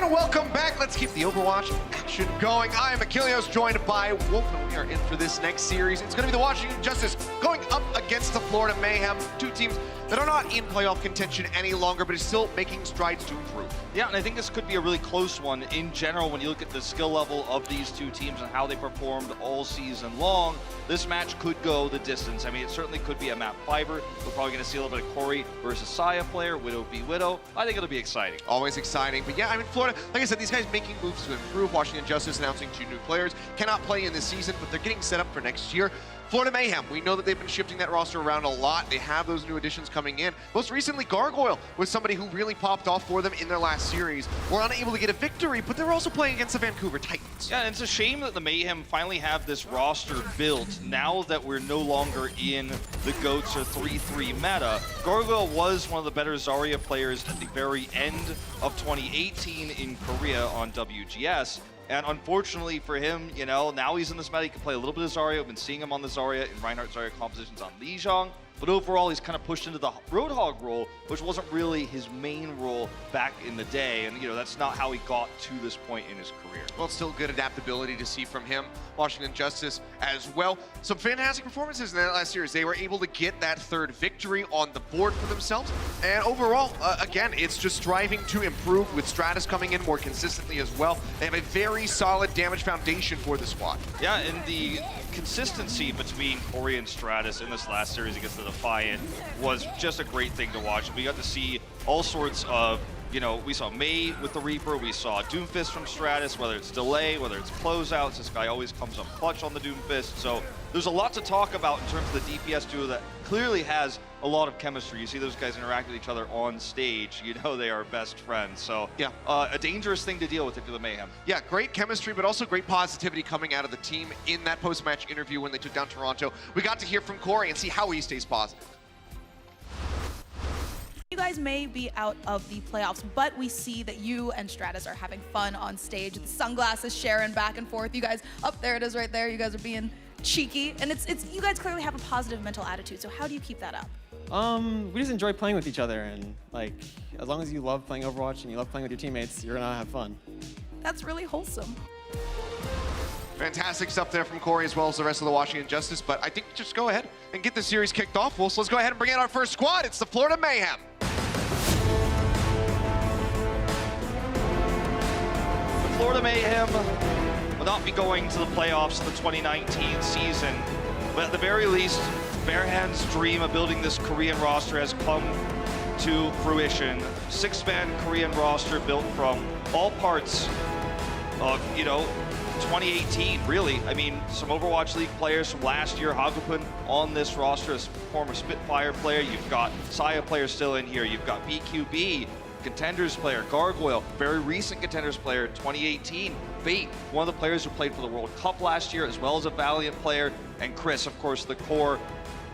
And welcome back. Let's keep the Overwatch action going. I am Ilios, joined by Wolf, and we are in for this next series. It's going to be the Washington Justice going up against the Florida Mayhem, two teams that are not in playoff contention any longer, but is still making strides to improve. Yeah, and I think this could be a really close one in general when you look at the skill level of these two teams and how they performed all season long. This match could go the distance. I mean, it certainly could be a map fiver. We're probably going to see a little bit of Corey versus Saya player, Widow v Widow. I think it'll be exciting. Always exciting. But yeah, I mean, Florida, like I said, these guys making moves to improve. Washington Justice announcing 2 new players. Cannot play in this season, but they're getting set up for next year. Florida Mayhem, we know that they've been shifting that roster around a lot. They have those new additions coming in. Most recently, Gargoyle was somebody who really popped off for them in their last series. Were unable to get a victory, but they were also playing against the Vancouver Titans. Yeah, and it's a shame that the Mayhem finally have this roster built now that we're no longer in the GOATS or 3-3 meta. Gargoyle was one of the better Zarya players at the very end of 2018 in Korea on WGS. And unfortunately for him, you know, now he's in this meta. He can play a little bit of Zarya. We've been seeing him on the Zarya in Reinhardt Zarya compositions on Lijiang. But overall, he's kind of pushed into the Roadhog role, which wasn't really his main role back in the day. And, you know, that's not how he got to this point in his career. Well, still good adaptability to see from him. Washington Justice as well. Some fantastic performances in that last series. They were able to get that 3rd victory on the board for themselves. And overall, again, it's just striving to improve with Stratus coming in more consistently as well. They have a very solid damage foundation for the squad. Yeah, and the consistency between Corey and Stratus in this last series against the Defiant was just a great thing to watch. We got to see all sorts of, you know, we saw May with the Reaper, we saw Doomfist from Stratus, whether it's delay, whether it's closeouts, this guy always comes up clutch on the Doomfist. So there's a lot to talk about in terms of the DPS duo that clearly has a lot of chemistry. You see those guys interact with each other on stage, you know they are best friends. So yeah, a dangerous thing to deal with if you're the Mayhem. Yeah, great chemistry, but also great positivity coming out of the team in that post-match interview when they took down Toronto. We got to hear from Corey and see how he stays positive. You guys may be out of the playoffs, but we see that you and Stratus are having fun on stage. The sunglasses sharing back and forth. You guys, up there it is right there. You guys are being cheeky, and it's you guys clearly have a positive mental attitude. So how do you keep that up? We just enjoy playing with each other, and like as long as you love playing Overwatch and you love playing with your teammates, you're gonna have fun. That's really wholesome. Fantastic stuff there from Corey as well as the rest of the Washington Justice, but I think just go ahead and get the series kicked off. Well, so let's go ahead and bring in our first squad. It's the Florida Mayhem. The Florida Mayhem will not be going to the playoffs of the 2019 season, but at the very least, Bearhand's dream of building this Korean roster has come to fruition. 6-man Korean roster built from all parts of, you know, 2018, really. I mean, some Overwatch League players from last year, Hagupun on this roster as former Spitfire player. You've got Saya players still in here. You've got BQB, Contenders player, Gargoyle, very recent Contenders player, 2018. Fate, one of the players who played for the World Cup last year, as well as a Valiant player. And Chris, of course, the core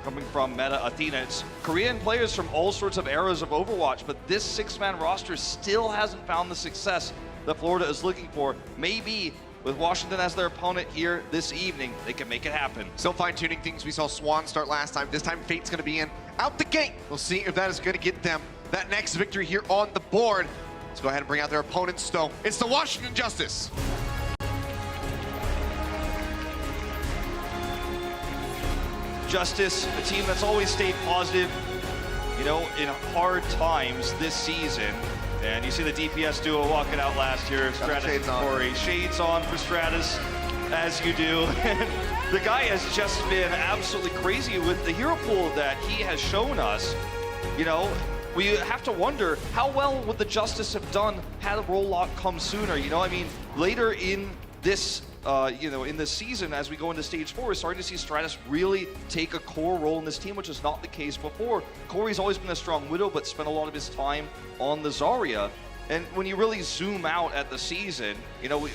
coming from Meta Athena. It's Korean players from all sorts of eras of Overwatch, but this 6-man roster still hasn't found the success that Florida is looking for. Maybe with Washington as their opponent here this evening, they can make it happen. Still fine-tuning things. We saw Swan start last time. This time, Fate's going to be in out the gate. We'll see if that is going to get them that next victory here on the board. Let's go ahead and bring out their opponents, though. It's the Washington Justice. Justice, a team that's always stayed positive, you know, in hard times this season. And you see the DPS duo walking out last year, Stratus and Corey. Shades on for Stratus, as you do. The guy has just been absolutely crazy with the hero pool that he has shown us. You know, we have to wonder how well would the Justice have done had a roll lock come sooner. You know, I mean, later in this you know, in this season, as we go into stage 4, we're starting to see Stratus really take a core role in this team, which is not the case before. Corey's always been a strong Widow, but spent a lot of his time on the Zarya. And when you really zoom out at the season, you know,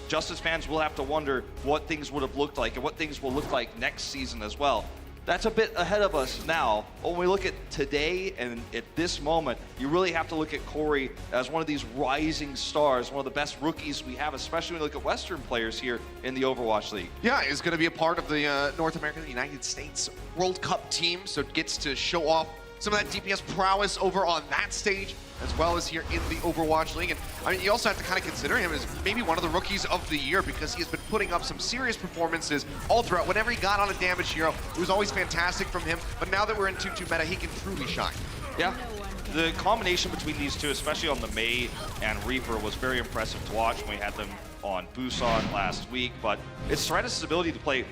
Justice fans will have to wonder what things would have looked like and what things will look like next season as well. That's a bit ahead of us now. But when we look at today and at this moment, you really have to look at Corey as one of these rising stars, one of the best rookies we have, especially when you look at Western players here in the Overwatch League. Yeah, he's going to be a part of the North American, United States World Cup team, so it gets to show off some of that DPS prowess over on that stage, as well as here in the Overwatch League. And I mean, you also have to kind of consider him as maybe one of the rookies of the year because he has been putting up some serious performances all throughout. Whenever he got on a damage hero, it was always fantastic from him. But now that we're in 2-2 meta, he can truly shine. Yeah. The combination between these two, especially on the May and Reaper, was very impressive to watch when we had them on Busan last week. But it's Stratus' ability to play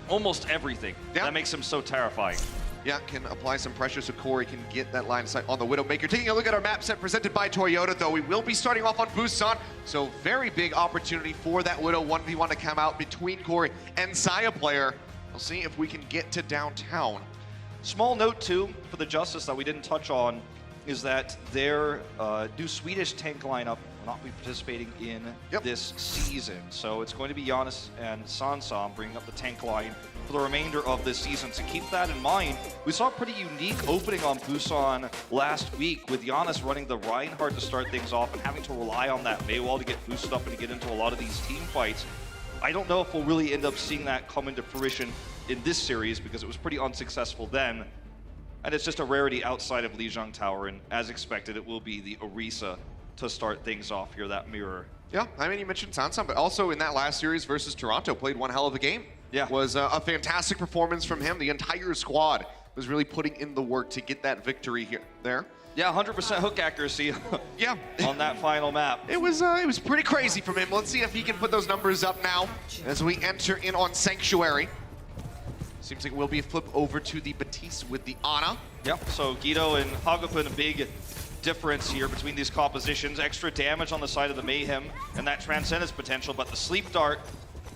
almost everything that makes him so terrifying. Yeah, can apply some pressure so Corey can get that line of sight on the Widowmaker. Taking a look at our map set presented by Toyota, though, we will be starting off on Busan, so very big opportunity for that Widow 1v1 to come out between Corey and Saya player. We'll see if we can get to downtown. Small note, too, for the Justice that we didn't touch on is that their new Swedish tank lineup will not be participating in this season. So it's going to be Giannis and Sansam bringing up the tank line for the remainder of this season. So keep that in mind. We saw a pretty unique opening on Busan last week with Giannis running the Reinhardt to start things off and having to rely on that Maywall to get boosted up and to get into a lot of these team fights. I don't know if we'll really end up seeing that come into fruition in this series because it was pretty unsuccessful then. And it's just a rarity outside of Lijiang Tower, and as expected, it will be the Orisa to start things off here, that mirror. Yeah, I mean, you mentioned Sansam, but also in that last series versus Toronto, played one hell of a game. Yeah. Was a fantastic performance from him. The entire squad was really putting in the work to get that victory there. Yeah, 100% hook accuracy on that final map. It was pretty crazy from him. Let's see if he can put those numbers up now as we enter in on Sanctuary. Seems like it will be a flip over to the Batiste with the Ana. Yep, so Guido and Hawelka, a big difference here between these compositions. Extra damage on the side of the Mayhem and that Transcendence potential, but the Sleep Dart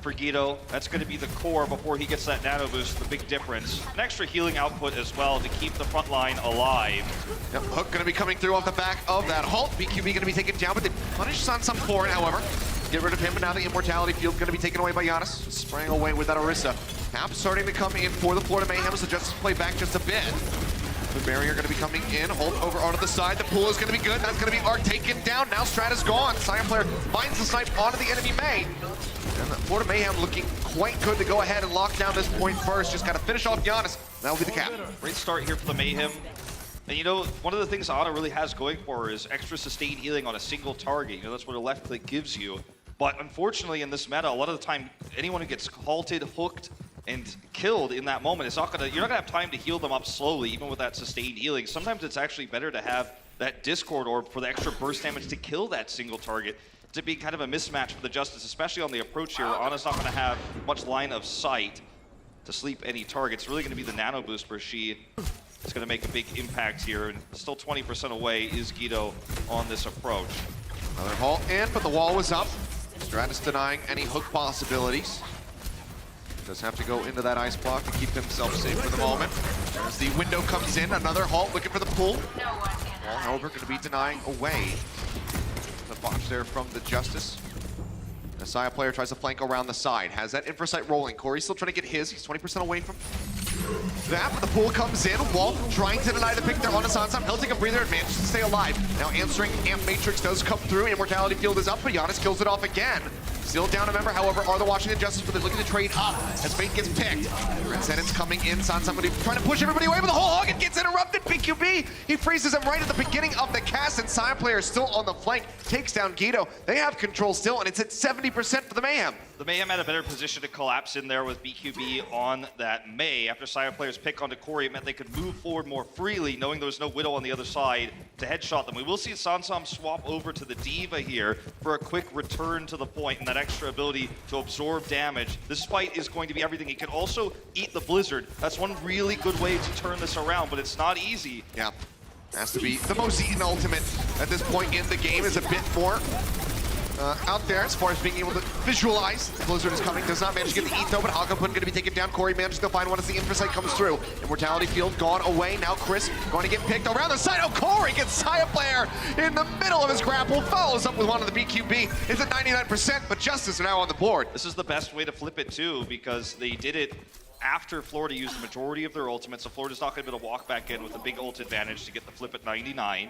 for Guido, that's going to be the core before he gets that nano boost, the big difference. An extra healing output as well to keep the front line alive. Yep, Hook going to be coming through off the back of that halt. BQB going to be taken down, but they punish Sansam for it, however. Get rid of him, but now the Immortality Field going to be taken away by Giannis. Spraying away with that Orisa. Cap starting to come in for the Florida Mayhem, so just play back just a bit. The barrier going to be coming in. Holt over onto the side. The pool is going to be good. That's going to be Arc taken down. Now Stratus gone. Sion player finds the snipe onto the enemy May. And the Florida Mayhem looking quite good to go ahead and lock down this point first. Just got to finish off Giannis. That'll be the cap. Great start here for the Mayhem. And you know, one of the things Ana really has going for her is extra sustained healing on a single target. You know, that's what a left click gives you. But unfortunately in this meta, a lot of the time, anyone who gets halted, hooked, and killed in that moment, you're not gonna have time to heal them up slowly, even with that sustained healing. Sometimes it's actually better to have that Discord Orb for the extra burst damage to kill that single target. To be kind of a mismatch for the Justice, especially on the approach here, where Ana's not gonna have much line of sight to sleep any target. It's really gonna be the nano boost where she is gonna make a big impact here, and still 20% away is Guido on this approach. Another halt in, but the wall was up. Stratus denying any hook possibilities. Does have to go into that ice block to keep himself safe for the moment. As the window comes in, another halt looking for the pool. Wall, however, going to be denying away. The botch there from the Justice. The Saya player tries to flank around the side. Has that Infrasight rolling. Corey's still trying to get his. He's 20% away from that, but the pool comes in. Wall trying to deny the pick there on Sansam. He'll take a breather and manages to stay alive. Now answering Amp Matrix does come through. Immortality Field is up, but Giannis kills it off again. Still down a member, however, are the Washington Justice, but they're looking to trade up as Fate gets picked. Transcendence coming in. Sansam trying to push everybody away, but the whole hog and gets interrupted. BQB, he freezes him right at the beginning of the cast, and Sion player is still on the flank. Takes down Guido. They have control still, and it's at 70% for the Mayhem. The Mayhem had a better position to collapse in there with BQB on that May. After Sion players pick onto Corey, it meant they could move forward more freely, knowing there was no Widow on the other side to headshot them. We will see Sansam swap over to the Diva here for a quick return to the point and that extra ability to absorb damage. This fight is going to be everything. He can also eat the Blizzard. That's one really good way to turn this around, but it's not easy. Yeah, has to be the most eaten ultimate at this point in the game. Is a bit more out there as far as being able to visualize. The Blizzard is coming, does not manage to get the Etho, but Hawelka going to be taken down. Corey manages to find one as the Infrasight comes through. Immortality Field gone away. Now Chris going to get picked around the side. Oh, Corey gets Saya player in the middle of his grapple. Follows up with one of the BQB. It's at 99%, but Justice are now on the board. This is the best way to flip it too, because they did it after Florida used the majority of their ultimates, so Florida's not going to be able to walk back in with a big ult advantage to get the flip at 99.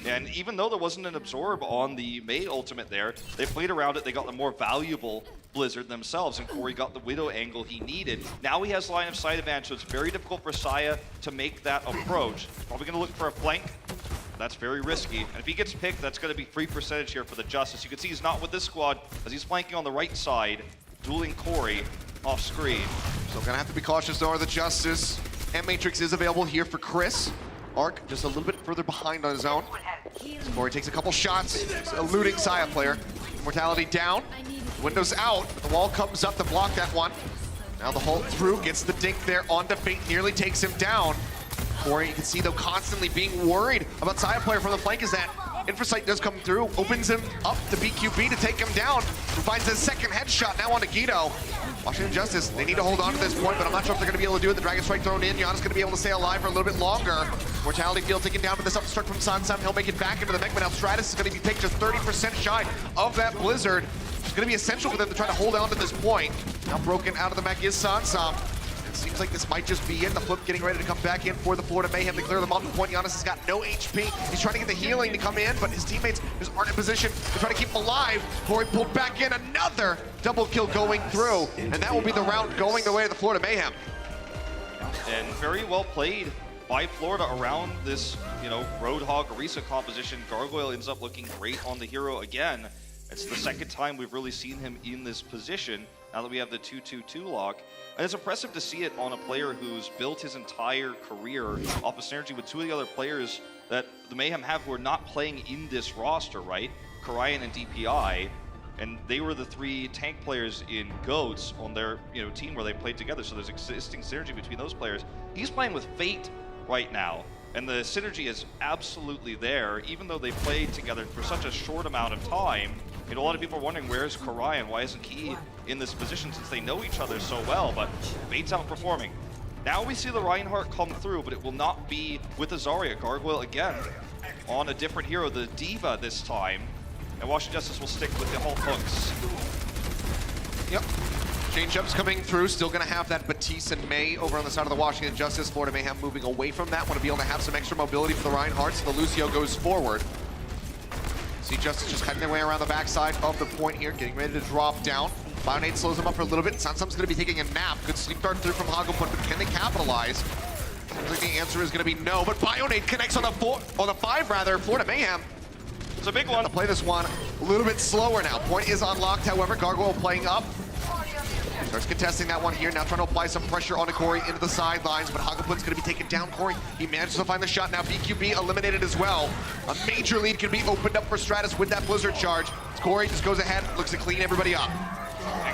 And even though there wasn't an absorb on the May ultimate there, they played around it, they got the more valuable Blizzard themselves, and Corey got the Widow angle he needed. Now he has line of sight advantage, so it's very difficult for Saya to make that approach. Probably going to look for a flank. That's very risky. And if he gets picked, that's going to be free percentage here for the Justice. You can see he's not with this squad as he's flanking on the right side, dueling Corey off screen. So gonna have to be cautious though, the Justice. And Matrix is available here for Chris. Arc just a little bit further behind on his own. Corey takes a couple shots, eluding Saya player. Mortality down, windows out, but the wall comes up to block that one. Now the hold through, gets the dink there onto Fate, nearly takes him down. Corey, you can see though, constantly being worried about Saya player from the flank, is that Infrasight does come through, opens him up to BQB to take him down, who finds his second headshot now onto Guido. Washington Justice, they need to hold on to this point, but I'm not sure if they're going to be able to do it. The Dragon Strike thrown in, Giannis going to be able to stay alive for a little bit longer. Mortality field taken down, but this upstart from Sansam, he'll make it back into the mech, but now Stratus is going to be picked just 30% shy of that Blizzard. It's going to be essential for them to try to hold on to this point. Now broken out of the mech is Sansam. Seems like this might just be it. The flip getting ready to come back in for the Florida Mayhem to clear them off the point. Giannis has got no HP. He's trying to get the healing to come in, but his teammates just aren't in position to try to keep him alive. Corey pulled back in, another double kill going through, and that will be the round going the way of the Florida Mayhem. And very well played by Florida around this, Roadhog Orisa composition. Gargoyle ends up looking great on the hero again. It's the second time we've really seen him in this position now that we have the 2-2-2 lock. And it's impressive to see it on a player who's built his entire career off of synergy with two of the other players that the Mayhem have who are not playing in this roster, right? Karayan and DPI. And they were the three tank players in GOATS on their team where they played together. So there's existing synergy between those players. He's playing with Fate right now. And the synergy is absolutely there, even though they played together for such a short amount of time. A lot of people are wondering, where's Karayan? Why isn't he in this position since they know each other so well? But Fate's outperforming. Now we see the Reinhardt come through, but it will not be with Azaria. Gargoyle again on a different hero, the Diva this time. And Washington Justice will stick with the Hulk hooks. Yep. Change-ups coming through, still going to have that Batiste and May over on the side of the Washington Justice. Florida Mayhem moving away from that, want to be able to have some extra mobility for the Reinhardt, so the Lucio goes forward. See Justice just cutting their way around the backside of the point here, getting ready to drop down. Bionade slows him up for a little bit. Sansam's going to be taking a nap. Good sleep dart through from Hawelka, but can they capitalize? Seems like the answer is going to be no, but Bionade connects on the 5 rather. Florida Mayhem. It's a big one. Play this one a little bit slower now. Point is unlocked, however. Gargoyle playing up. Starts contesting that one here, now trying to apply some pressure onto Corey into the sidelines, but Hawelka's going to be taken down. Corey, he manages to find the shot. Now BQB eliminated as well. A major lead can be opened up for Stratus with that Blizzard charge. Corey just goes ahead, looks to clean everybody up.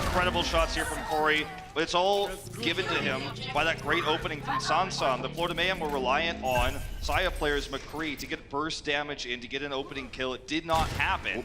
Incredible shots here from Corey, but it's all given to him by that great opening from Sansan. The Florida Mayhem were reliant on Saya players McCree to get burst damage in, to get an opening kill. It did not happen.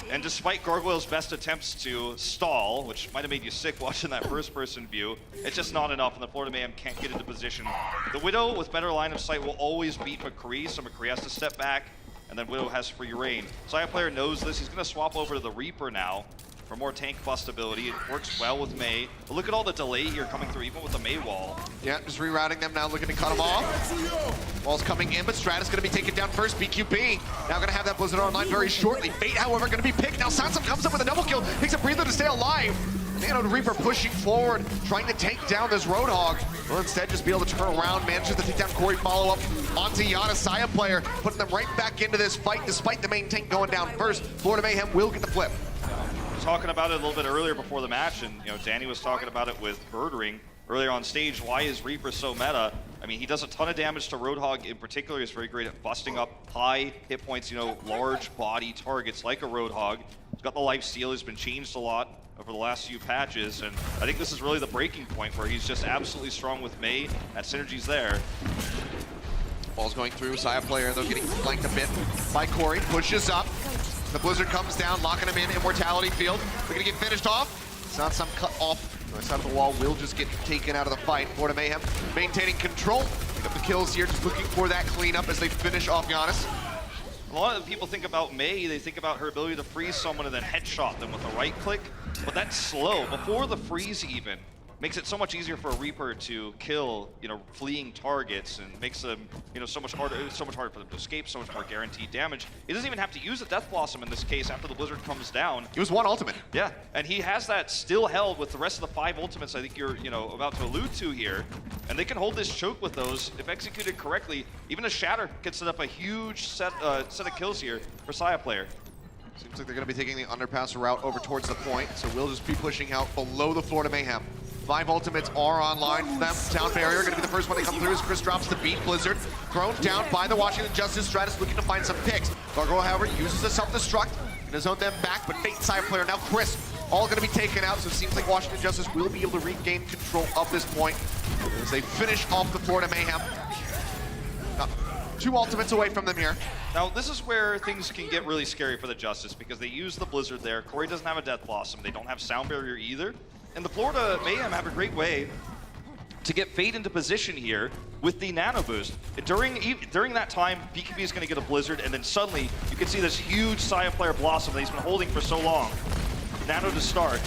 And despite Gargoyle's best attempts to stall, which might have made you sick watching that first-person view, it's just not enough, and the Florida Mayhem can't get into position. The Widow, with better line of sight, will always beat McCree, so McCree has to step back, and then Widow has free reign. Saya player knows this. He's going to swap over to the Reaper now for more tank bustability. It works well with May. But look at all the delay here coming through, even with the May wall. Yeah, just rerouting them now, looking to cut them off. Wall's coming in, but Stratus going to be taken down first. BQB now going to have that Blizzard online very shortly. Fate, however, going to be picked. Now Sansam comes up with a double kill, takes a breather to stay alive. Nano Reaper pushing forward, trying to take down this Roadhog. Will instead just be able to turn around, manages to take down Corey, follow up onto Yana, Saya player, putting them right back into this fight despite the main tank going down first. Florida Mayhem will get the flip. Talking about it a little bit earlier before the match, and Danny was talking about it with Birdering earlier on stage. Why is Reaper so meta? I mean, he does a ton of damage to Roadhog in particular. He's very great at busting up high hit points, large body targets like a Roadhog. He's got the life steal. He's been changed a lot over the last few patches, and I think this is really the breaking point where he's just absolutely strong with May. That synergy's there. Ball's going through, Saya player though getting flanked a bit by Corey, pushes up. The Blizzard comes down, locking him in, Immortality field. We're gonna get finished off. Some cut off. The side of the wall will just get taken out of the fight. Florida Mayhem maintaining control. Pick up the kills here, just looking for that cleanup as they finish off Giannis. A lot of people think about May, they think about her ability to freeze someone and then headshot them with a right click, but that's slow. Before the freeze even, makes it so much easier for a Reaper to kill, fleeing targets, and makes them, so much harder for them to escape, so much more guaranteed damage. He doesn't even have to use a Death Blossom in this case after the Blizzard comes down. It was one ultimate. Yeah, and he has that still held with the rest of the 5 ultimates I think you're, about to allude to here. And they can hold this choke with those if executed correctly. Even a Shatter can set up a huge set of kills here for Saya player. Seems like they're going to be taking the underpass route over towards the point, so we'll just be pushing out below the Florida Mayhem. 5 ultimates are online for them. Town barrier going to be the first one to come through as Chris drops the beat. Blizzard thrown down by the Washington Justice. Stratus looking to find some picks. Gargoyle, however, uses a self-destruct and has owned them back, but Fate Side player, now Chris, all going to be taken out, so it seems like Washington Justice will be able to regain control of this point as they finish off the Florida Mayhem. 2 ultimates away from them here. Now, this is where things can get really scary for the Justice because they use the Blizzard there. Corey doesn't have a Death Blossom. They don't have Sound Barrier either. And the Florida Mayhem have a great way to get Fate into position here with the Nano Boost. During that time, BKB is going to get a Blizzard, and then suddenly you can see this huge Saya player Blossom that he's been holding for so long. Nano to start.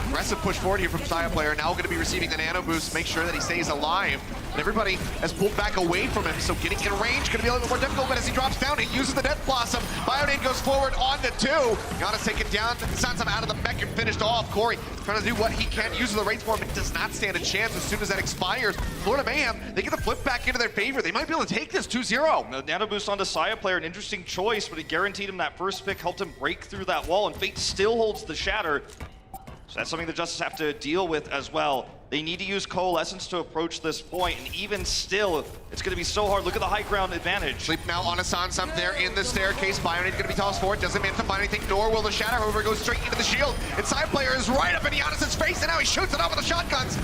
Aggressive push forward here from Saya player, now going to be receiving the Nano Boost, make sure that he stays alive. And everybody has pulled back away from him, so getting in range going to be a little bit more difficult, but as he drops down, he uses the Death Blossom. Bionade goes forward on to 2. Giannis taken down, Sansam out of the mech and finished off. Corey trying to do what he can, uses the Wraith form, and does not stand a chance as soon as that expires. Florida Mayhem, they get the flip back into their favor. They might be able to take this 2-0. The Nano Boost onto Saya player, an interesting choice, but it guaranteed him that first pick, helped him break through that wall, and Fate still holds the Shatter. So that's something the Justice have to deal with as well. They need to use Coalescence to approach this point, and even still, it's going to be so hard. Look at the high ground advantage. Sleep now on a Sansam there in the staircase. Bionade going to be tossed forward. Doesn't manage to find anything, nor will the Shatter. However, goes straight into the shield. Inside player is right up in Giannis' face, and now he shoots it off with the shotguns.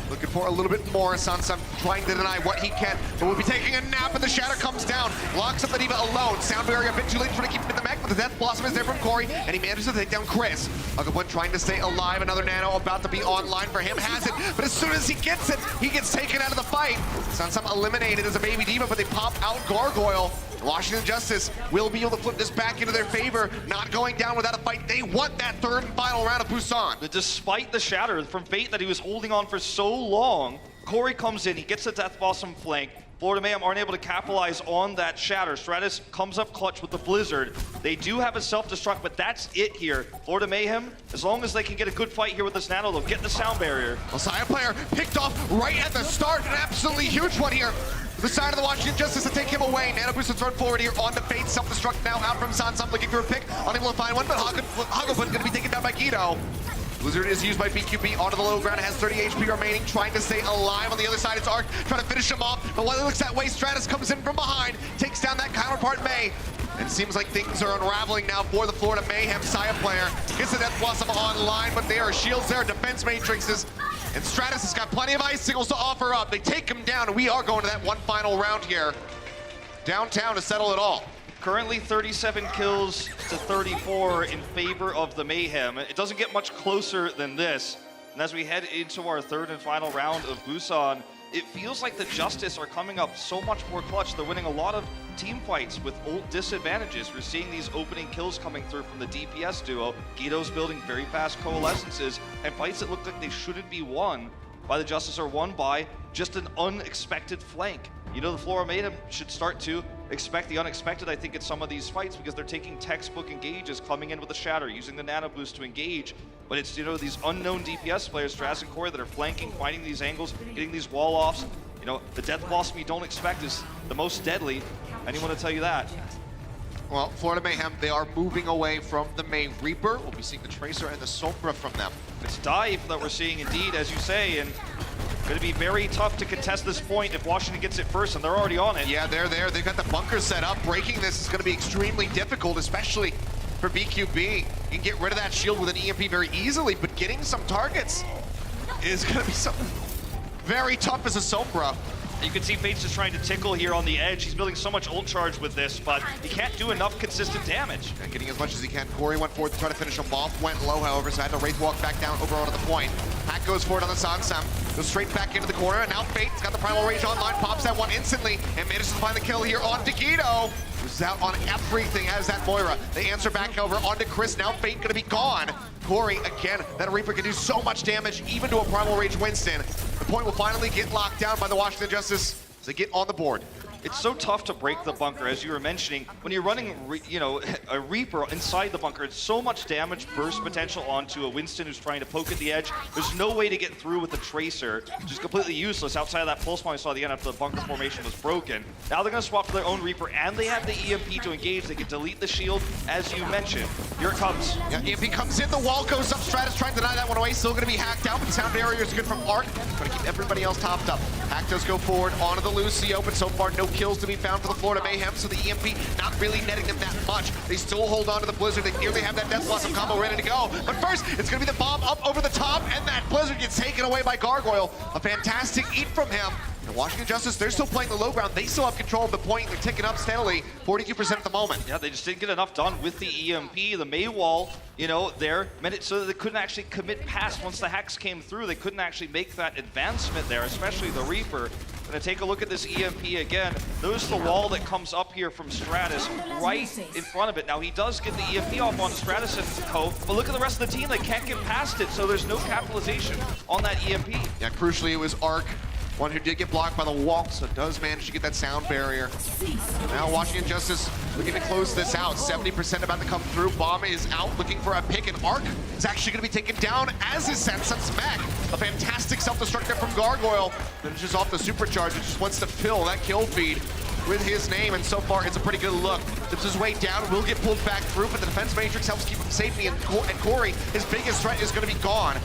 Looking for a little bit more. Sansam trying to deny what he can, but will be taking a nap, and the Shatter comes down. Locks up the Diva alone. Sound barrier a bit too late trying to keep him in the mech, but the Death Blossom is there from Corey, and he manages to take down Chris. Ugabun trying to stay alive. Another Nano about to be online for him. Has it, but as soon as he gets it, he gets taken out of the fight. Sansam eliminated as a baby Diva, but they pop out Gargoyle. Washington Justice will be able to flip this back into their favor, not going down without a fight. They want that 3rd and final round of Busan. But despite the Shatter from Fate that he was holding on for so long, Corey comes in, he gets the Death Blossom flank. Florida Mayhem aren't able to capitalize on that Shatter. Stratus comes up clutch with the Blizzard. They do have a self-destruct, but that's it here. Florida Mayhem, as long as they can get a good fight here with this Nano, they'll get the Sound Barrier. Messiah player picked off right at the start. An absolutely huge one here. The side of the Washington Justice to take him away. Nano Boost is thrown forward here on the Fate. Self-destruct now out from Sansam, looking for a pick. Unable to find one, but Hagopun going to be taken down by Guido. Blizzard is used by BQB onto the low ground. It has 30 HP remaining, trying to stay alive. On the other side, it's Arc trying to finish him off. But while he looks that way, Stratus comes in from behind, takes down that counterpart May. And it seems like things are unraveling now for the Florida Mayhem. Saya player gets the Death Blossom online, but there are shields there, defense matrixes. And Stratus has got plenty of icicles to offer up. They take him down, and we are going to that one final round here. Downtown to settle it all. Currently 37 kills to 34 in favor of the Mayhem. It doesn't get much closer than this. And as we head into our 3rd and final round of Busan, it feels like the Justice are coming up so much more clutch. They're winning a lot of team fights with old disadvantages. We're seeing these opening kills coming through from the DPS duo. Guido's building very fast coalescences, and fights that look like they shouldn't be won by the Justice are won by just an unexpected flank. The Florida Mayhem should start to expect the unexpected, I think, in some of these fights, because they're taking textbook engages, coming in with a Shatter, using the Nano Boost to engage. But it's, these unknown DPS players, Stratus and Corey, that are flanking, finding these angles, getting these wall-offs. The Death Blossom you don't expect is the most deadly. Anyone will tell you that. Well, Florida Mayhem, they are moving away from the May Reaper. We'll be seeing the Tracer and the Sombra from them. It's Dive that we're seeing, indeed, as you say, and going to be very tough to contest this point if Washington gets it first, and they're already on it. Yeah, they're there. They've got the bunker set up. Breaking this is going to be extremely difficult, especially for BQB. You can get rid of that shield with an EMP very easily, but getting some targets is going to be something very tough as a Sombra. You can see Fate's just trying to tickle here on the edge. He's building so much ult charge with this, but he can't do enough consistent damage. And getting as much as he can. Corey went forward to try to finish him off. Went low, however, so had to Wraith walk back down over onto the point. Hack goes forward on the Sansam. Goes straight back into the corner, and now Fate's got the Primal Rage online. Pops that one instantly, and manages to find the kill here on Digito. Who's out on everything as that Moira. They answer back over onto Chris. Now Fate gonna be gone. Corey, again, that Reaper can do so much damage, even to a Primal Rage Winston. The point will finally get locked down by the Washington Justice as they get on the board. It's so tough to break the bunker, as you were mentioning. When you're running, a Reaper inside the bunker, it's so much damage burst potential onto a Winston who's trying to poke at the edge. There's no way to get through with the Tracer, which is completely useless outside of that pulse bomb we saw at the end after the bunker formation was broken. Now they're going to swap to their own Reaper, and they have the EMP to engage. They can delete the shield, as you mentioned. Here it comes. Yeah, EMP comes in, the wall goes up. Stratus trying to deny that one away. Still going to be hacked out, but the sound barrier is good from Arc. Going to keep everybody else topped up. Hack does go forward onto the Lucio, but so far no kills to be found for the Florida Mayhem, so the EMP not really netting them that much. They still hold on to the Blizzard. They nearly have that Death Blossom combo ready to go. But first, it's going to be the bomb up over the top, and that Blizzard gets taken away by Gargoyle. A fantastic eat from him. And Washington Justice, they're still playing the low ground. They still have control of the point. They're ticking up steadily, 42% at the moment. Yeah, they just didn't get enough done with the EMP. The May wall, there meant it so that they couldn't actually commit past once the hacks came through. They couldn't actually make that advancement there, especially the Reaper. Gonna take a look at this EMP again. Notice the wall that comes up here from Stratus right in front of it. Now he does get the EMP off on Stratus and Co, but look at the rest of the team. They can't get past it, so there's no capitalization on that EMP. Yeah, crucially it was Arc, one who did get blocked by the wall, so does manage to get that sound barrier. Now Washington Justice looking to close this out. 70% about to come through. Bomb is out looking for a pick, and Arc is actually going to be taken down as is Sansam's back. A fantastic self-destruct there from Gargoyle. Finishes off the supercharge and just wants to fill that kill feed with his name, and so far it's a pretty good look. Dips his way down, will get pulled back through, but the defense matrix helps keep him safely, and Corey, his biggest threat is going to be gone.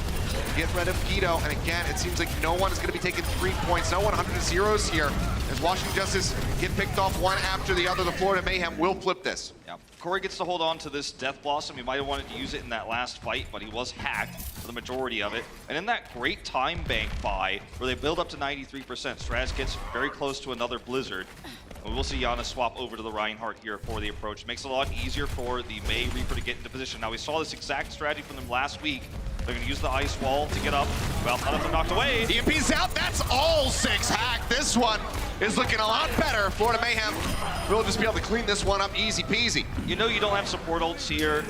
Get rid of Guido, and again, it seems like no one is going to be taking 3 points. No 100-0s here. As Washington Justice get picked off one after the other, the Florida Mayhem will flip this. Yeah, Corey gets to hold on to this Death Blossom. He might have wanted to use it in that last fight, but he was hacked for the majority of it. And in that great time bank buy, where they build up to 93%, Straz gets very close to another Blizzard. And we'll see Giannis swap over to the Reinhardt here for the approach. Makes it a lot easier for the May Reaper to get into position. Now, we saw this exact strategy from them last week. They're going to use the ice wall to get up. Well, none of them knocked away. EMP's out. That's all 6 hack. This one is looking a lot better. Florida Mayhem will just be able to clean this one up easy peasy. You know you don't have support ults here,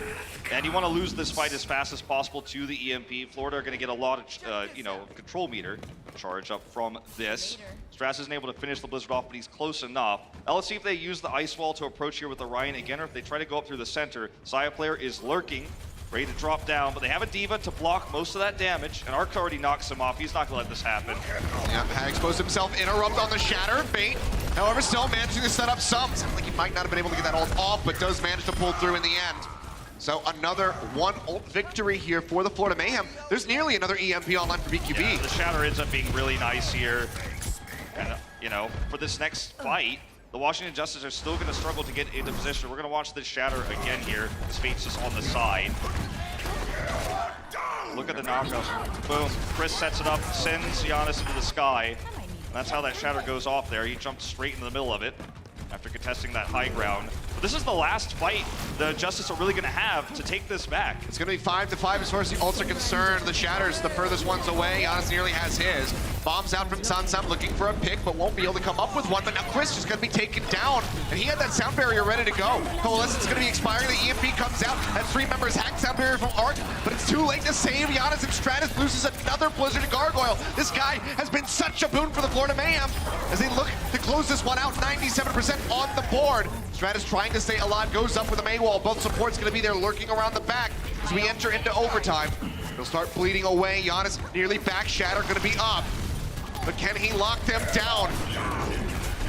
and you want to lose this fight as fast as possible to the EMP. Florida are going to get a lot of, control meter charge up from this. Strass isn't able to finish the Blizzard off, but he's close enough. Now let's see if they use the ice wall to approach here with the Ryan again, or if they try to go up through the center. Saya player is lurking, ready to drop down, but they have a Diva to block most of that damage, and Arc already knocks him off. He's not going to let this happen. Yeah, had exposed himself, interrupt on the Shatter. Bait, however, still managing to set up some. Sounds like he might not have been able to get that ult off, but does manage to pull through in the end. So another 1 ult victory here for the Florida Mayhem. There's nearly another EMP online for BQB. Yeah, the Shatter ends up being really nice here. And, for this next fight, the Washington Justice are still going to struggle to get into position. We're going to watch this Shatter again here. His Fate's just on the side. Look at the knockup. Boom. Chris sets it up, sends Giannis into the sky. And that's how that Shatter goes off there. He jumped straight into the middle of it after contesting that high ground. But this is the last fight the Justice are really going to have to take this back. It's going to be 5-5 as far as the ults are concerned. The Shatter's the furthest ones away. Giannis nearly has his. Bombs out from Sansam looking for a pick, but won't be able to come up with one. But now Chris is going to be taken down, and he had that sound barrier ready to go. Coalescence going to be expiring. The EMP comes out. That 3 members hack sound barrier from Arc, but it's too late to save Giannis, and Stratus loses another Blizzard to Gargoyle. This guy has been such a boon for the Florida Mayhem as they look to close this one out. 97% on the board. Stratus trying to stay alive, goes up with a Maywall. Both supports going to be there lurking around the back as we enter into overtime. He'll start bleeding away. Giannis nearly back. Shatter going to be up. But can he lock them down?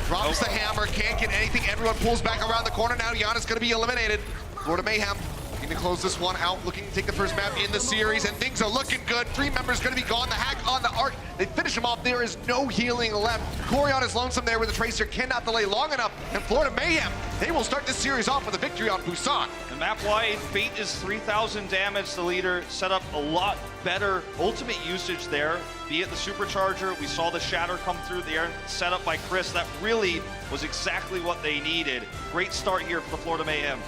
Drops the hammer, can't get anything. Everyone pulls back around the corner now. Giannis going to be eliminated. Florida Mayhem looking to close this one out, looking to take the first map in the series, and things are looking good. 3 members going to be gone. The hack on the arc. They finish him off. There is no healing left. Corion is lonesome there with the Tracer, cannot delay long enough. And Florida Mayhem, they will start this series off with a victory on Busan. And map-wide, Fate is 3,000 damage. The leader set up a lot better ultimate usage there, be it the supercharger. We saw the shatter come through the air, set up by Chris. That really was exactly what they needed. Great start here for the Florida Mayhem.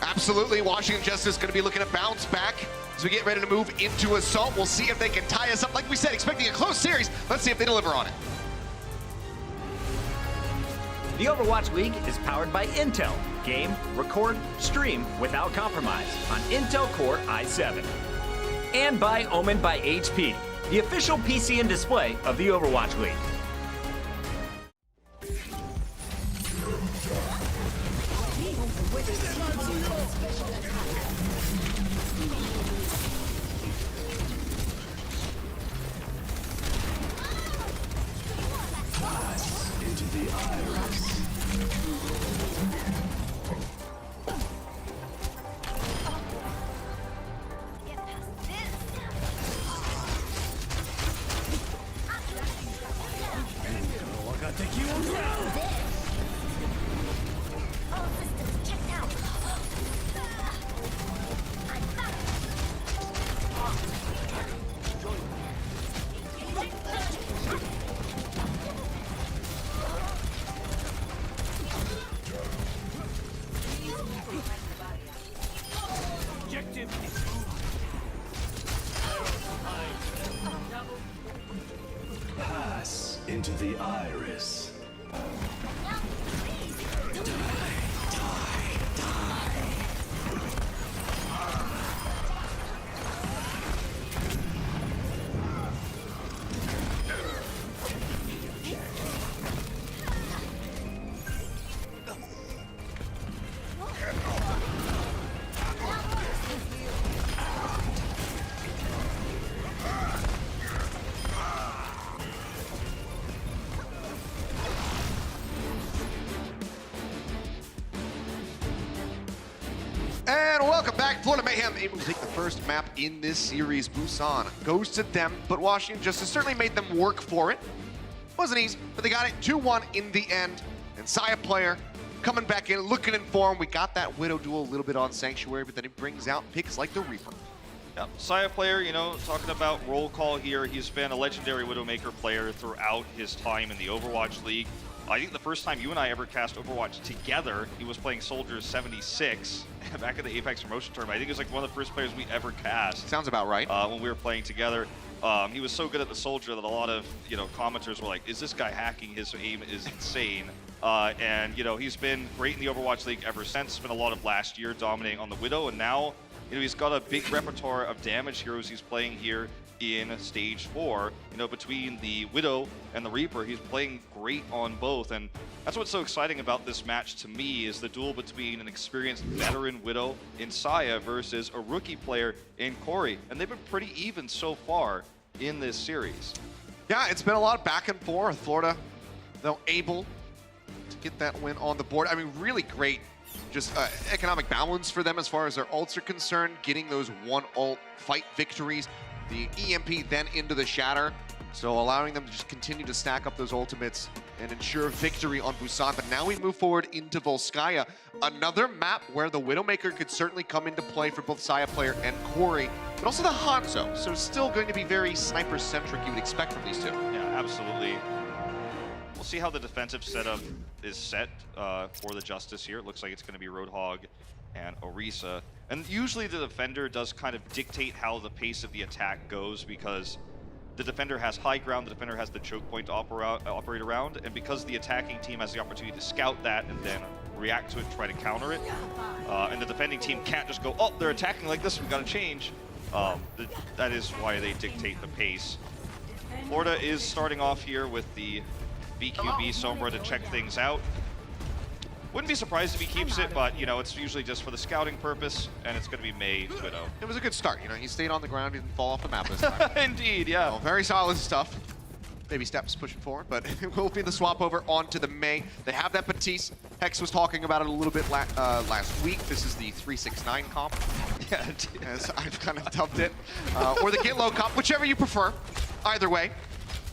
Absolutely. Washington Justice going to be looking to bounce back as we get ready to move into Assault. We'll see if they can tie us up. Like we said, expecting a close series. Let's see if they deliver on it. The Overwatch League is powered by Intel. Game, record, stream without compromise on Intel Core i7. And by Omen by HP, the official PC and display of the Overwatch League. Into the iris. Pass into the iris. And welcome back. Florida Mayhem able to take the first map in this series. Busan goes to them, but Washington Justice certainly made them work for it. Wasn't easy, but they got it 2-1 in the end. And Saya player coming back in, looking in form. We got that Widow duel a little bit on Sanctuary, but then he brings out picks like the Reaper. Yep. Saya player, you know, talking about roll call here, he's been a legendary Widowmaker player throughout his time in the Overwatch League. I think the first time you and I ever cast Overwatch together, he was playing Soldier 76 back in the Apex promotion tournament. I think he was like one of the first players we ever cast. Sounds about right. When we were playing together. He was so good at the Soldier that a lot of, you know, commenters were like, is this guy hacking? His aim is insane. And, you know, he's been great in the Overwatch League ever since. Spent a lot of last year dominating on the Widow, and now, you know, he's got a big repertoire of damage heroes he's playing here in Stage 4. You know, between the Widow and the Reaper, he's playing great on both. And that's what's so exciting about this match to me, is the duel between an experienced veteran Widow in Saya versus a rookie player in Corey. And they've been pretty even so far in this series. Yeah, it's been a lot of back and forth. Florida, though, able to get that win on the board. I mean, really great just economic balance for them as far as their ults are concerned, getting those one ult fight victories. The EMP then into the Shatter, so allowing them to just continue to stack up those ultimates and ensure victory on Busan. But now we move forward into Volskaya, another map where the Widowmaker could certainly come into play for both Saya player and Corey, but also the Hanzo. So still going to be very sniper-centric you would expect from these two. Yeah, absolutely. We'll see how the defensive setup is set for the Justice here. It looks like it's going to be Roadhog and Orisa. And usually the defender does kind of dictate how the pace of the attack goes, because the defender has high ground, the defender has the choke point to operate around, and because the attacking team has the opportunity to scout that and then react to it and try to counter it, and the defending team can't just go, oh, they're attacking like this, we've got to change. That is why they dictate the pace. Florida is starting off here with the BQB Sombra to check things out. Wouldn't be surprised if he keeps it, but, you know, it's usually just for the scouting purpose, and it's going to be May Widow. It was a good start. You know, he stayed on the ground, he didn't fall off the map this time. Indeed, yeah. Well, very solid stuff. Baby steps pushing forward, but it will be the swap over onto the May. They have that Batiste. Hex was talking about it a little bit last week. This is the 369 comp. as I've kind of dubbed it, or the Get Low Cup, whichever you prefer. Either way,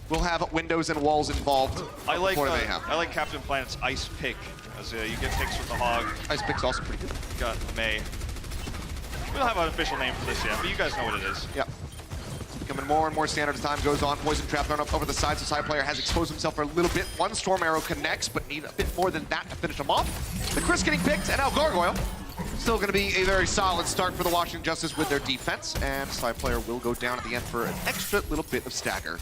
we'll have windows and walls involved. I like Mayhem. I like Captain Planet's Ice Pick, as you get picks with the Hog. Ice Pick's also pretty good. Got May. We don't have an official name for this yet, but you guys know what it is. Yep. Becoming more and more standard as time goes on. Poison Trap thrown up over the side, so side player has exposed himself for a little bit. One Storm Arrow connects, but need a bit more than that to finish him off. The Chris getting picked, and now Gargoyle. Still going to be a very solid start for the Washington Justice with their defense, and side player will go down at the end for an extra little bit of stagger.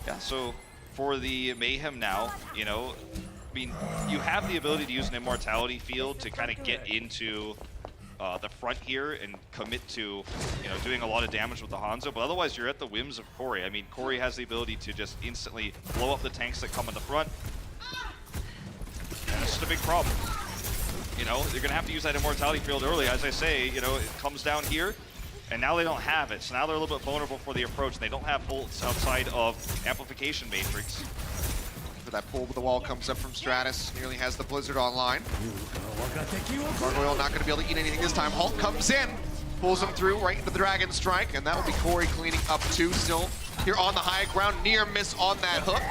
Yeah, so for the Mayhem now, you know, I mean, you have the ability to use an Immortality field to kind of get into the front here and commit to, you know, doing a lot of damage with the Hanzo, but otherwise you're at the whims of Corey. I mean, Corey has the ability to just instantly blow up the tanks that come in the front, and it's just a big problem. You know, you're gonna have to use that Immortality field early. As I say, you know, it comes down here, and now they don't have it, so now they're a little bit vulnerable for the approach, and they don't have bolts outside of Amplification Matrix. That pull with the wall comes up from Stratus. Nearly has the Blizzard online. Gargoyle not going to be able to eat anything this time. Hulk comes in, pulls him through right into the Dragon Strike, and that will be Corey cleaning up too. Still here on the high ground, near miss on that hook.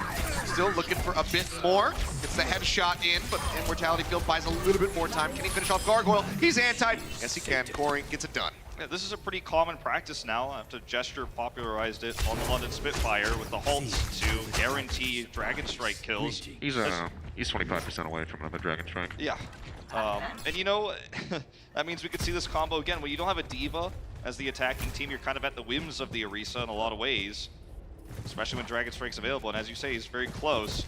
Still looking for a bit more. Gets the headshot in, but Immortality Field buys a little bit more time. Can he finish off Gargoyle? He's antied. Yes, he can. Corey gets it done. Yeah, this is a pretty common practice now. After Gesture popularized it on the London Spitfire with the halts to guarantee Dragon Strike kills. He's 25% away from another Dragon Strike. Yeah. And you know, that means we could see this combo again. When you don't have a Diva as the attacking team, you're kind of at the whims of the Orisa in a lot of ways, especially when Dragon Strike's available. And as you say, he's very close.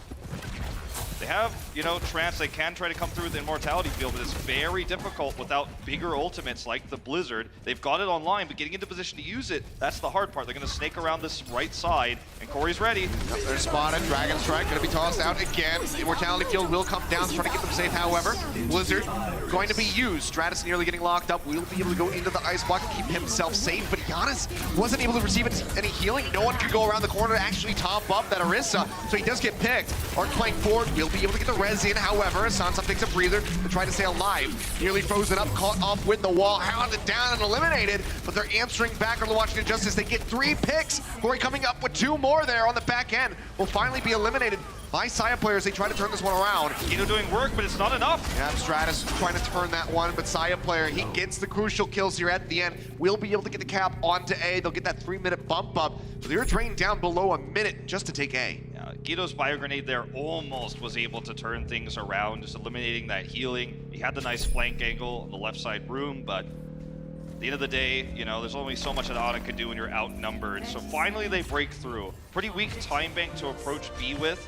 They have, you know, Trance. They can try to come through with the Immortality field, but it's very difficult without bigger ultimates like the Blizzard. They've got it online, but getting into position to use it, that's the hard part. They're going to snake around this right side, and Corey's ready. Yep, they're spotted. Dragon Strike going to be tossed out again. The Immortality field will come down, trying to keep them safe, however. Blizzard going to be used. Stratus nearly getting locked up. Will be able to go into the ice block and keep himself safe, but Giannis wasn't able to receive any healing. No one could go around the corner to actually top up that Orisa, so he does get picked. Arc playing forward, will be able to get the res in, however. Sansa takes a breather to try to stay alive. Nearly frozen up, caught off with the wall, hounded down and eliminated, but they're answering back on the Washington Justice. They get 3 picks. Corey coming up with 2 more there on the back end. Will finally be eliminated by Saya players. They try to turn this one around. Kino doing work, but it's not enough. Yeah, Stratus trying to turn that one, but Saya player, he gets the crucial kills here at the end. Will be able to get the cap onto A. They'll get that 3-minute bump up, but they're drained down below a minute just to take A. Guido's Bio Grenade there almost was able to turn things around, just eliminating that healing. He had the nice flank angle on the left side room, but at the end of the day, you know, there's only so much that Ana can do when you're outnumbered. So finally they break through. Pretty weak time bank to approach B with,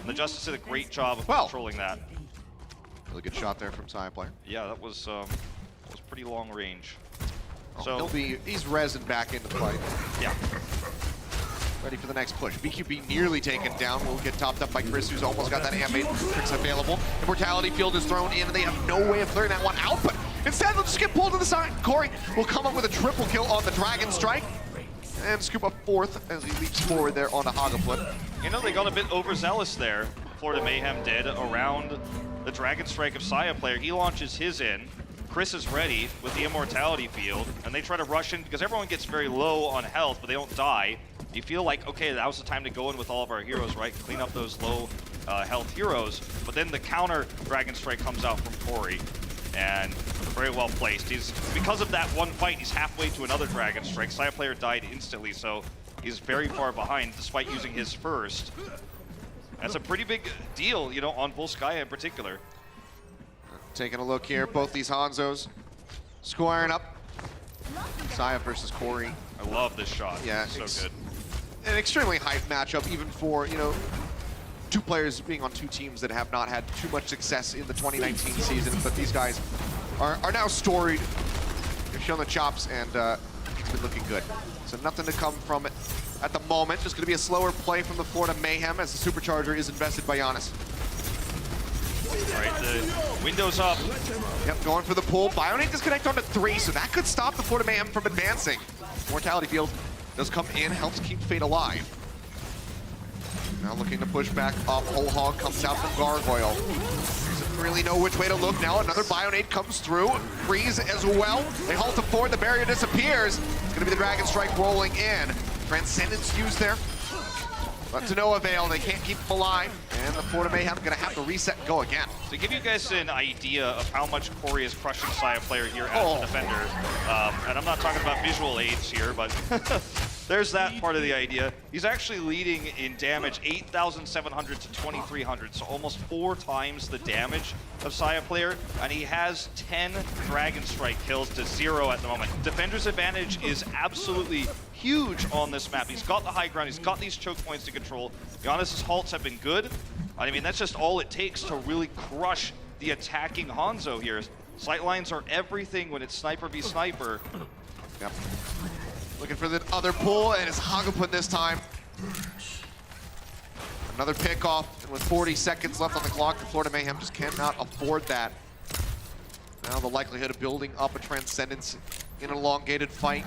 and the Justice did a great job of controlling that. Really good shot there from Saya player. Yeah, that was pretty long range. Oh, So he's resin back into play. yeah. Ready for the next push. BQB nearly taken down. Will get topped up by Chris, who's almost got that ambient tricks available. Immortality field is thrown in, and they have no way of clearing that one out, but instead they'll just get pulled to the side. Corey will come up with a triple kill on the Dragon Strike, and scoop up 4th as he leaps forward there on the Hagaflip. You know, they got a bit overzealous there, Florida Mayhem did, around the Dragon Strike of Saya player. He launches his in. Chris is ready with the Immortality field, and they try to rush in because everyone gets very low on health, but they don't die. You feel like, okay, that was the time to go in with all of our heroes, right? Clean up those low health heroes. But then the counter Dragon Strike comes out from Corey, and very well placed. Because of that one fight, he's halfway to another Dragon Strike. Saya player died instantly, so he's very far behind despite using his first. That's a pretty big deal, you know, on Volskaya in particular. Taking a look here, both these Hanzos squaring up. Saya versus Corey. I love this shot. Yeah, so good. An extremely hype matchup, even for, you know, 2 players being on 2 teams that have not had too much success in the 2019 season, but these guys are now storied. They're showing the chops, and it's been looking good. So nothing to come from it at the moment. Just going to be a slower play from the Florida Mayhem as the Supercharger is invested by Giannis. All right, the window's up. Yep, going for the pull. Bionate disconnect onto 3, so that could stop the Florida Mayhem from advancing. Mortality field does come in, helps keep Fate alive. Now looking to push back up. Whole Hog comes out from Gargoyle. There's a really know which way to look now. Another Bionade comes through. Freeze as well. They halt to forward. The barrier disappears. It's going to be the Dragon Strike rolling in. Transcendence used there, but to no avail. They can't keep them alive. And the Florida Mayhem going to have to reset and go again. To give you guys an idea of how much Corey is crushing Saya player here as the defender, and I'm not talking about visual aids here, but there's that part of the idea. He's actually leading in damage 8,700 to 2,300, so almost 4 times the damage of Saya player, and he has 10 Dragon Strike kills to 0 at the moment. Defender's advantage is absolutely huge on this map. He's got the high ground, he's got these choke points to control. Giannis's halts have been good. I mean, that's just all it takes to really crush the attacking Hanzo here. Sightlines are everything when it's sniper v sniper. Yep. Looking for the other pull, and it's Hagapun this time. Another pick off, and with 40 seconds left on the clock, the Florida Mayhem just cannot afford that. Now the likelihood of building up a Transcendence in an elongated fight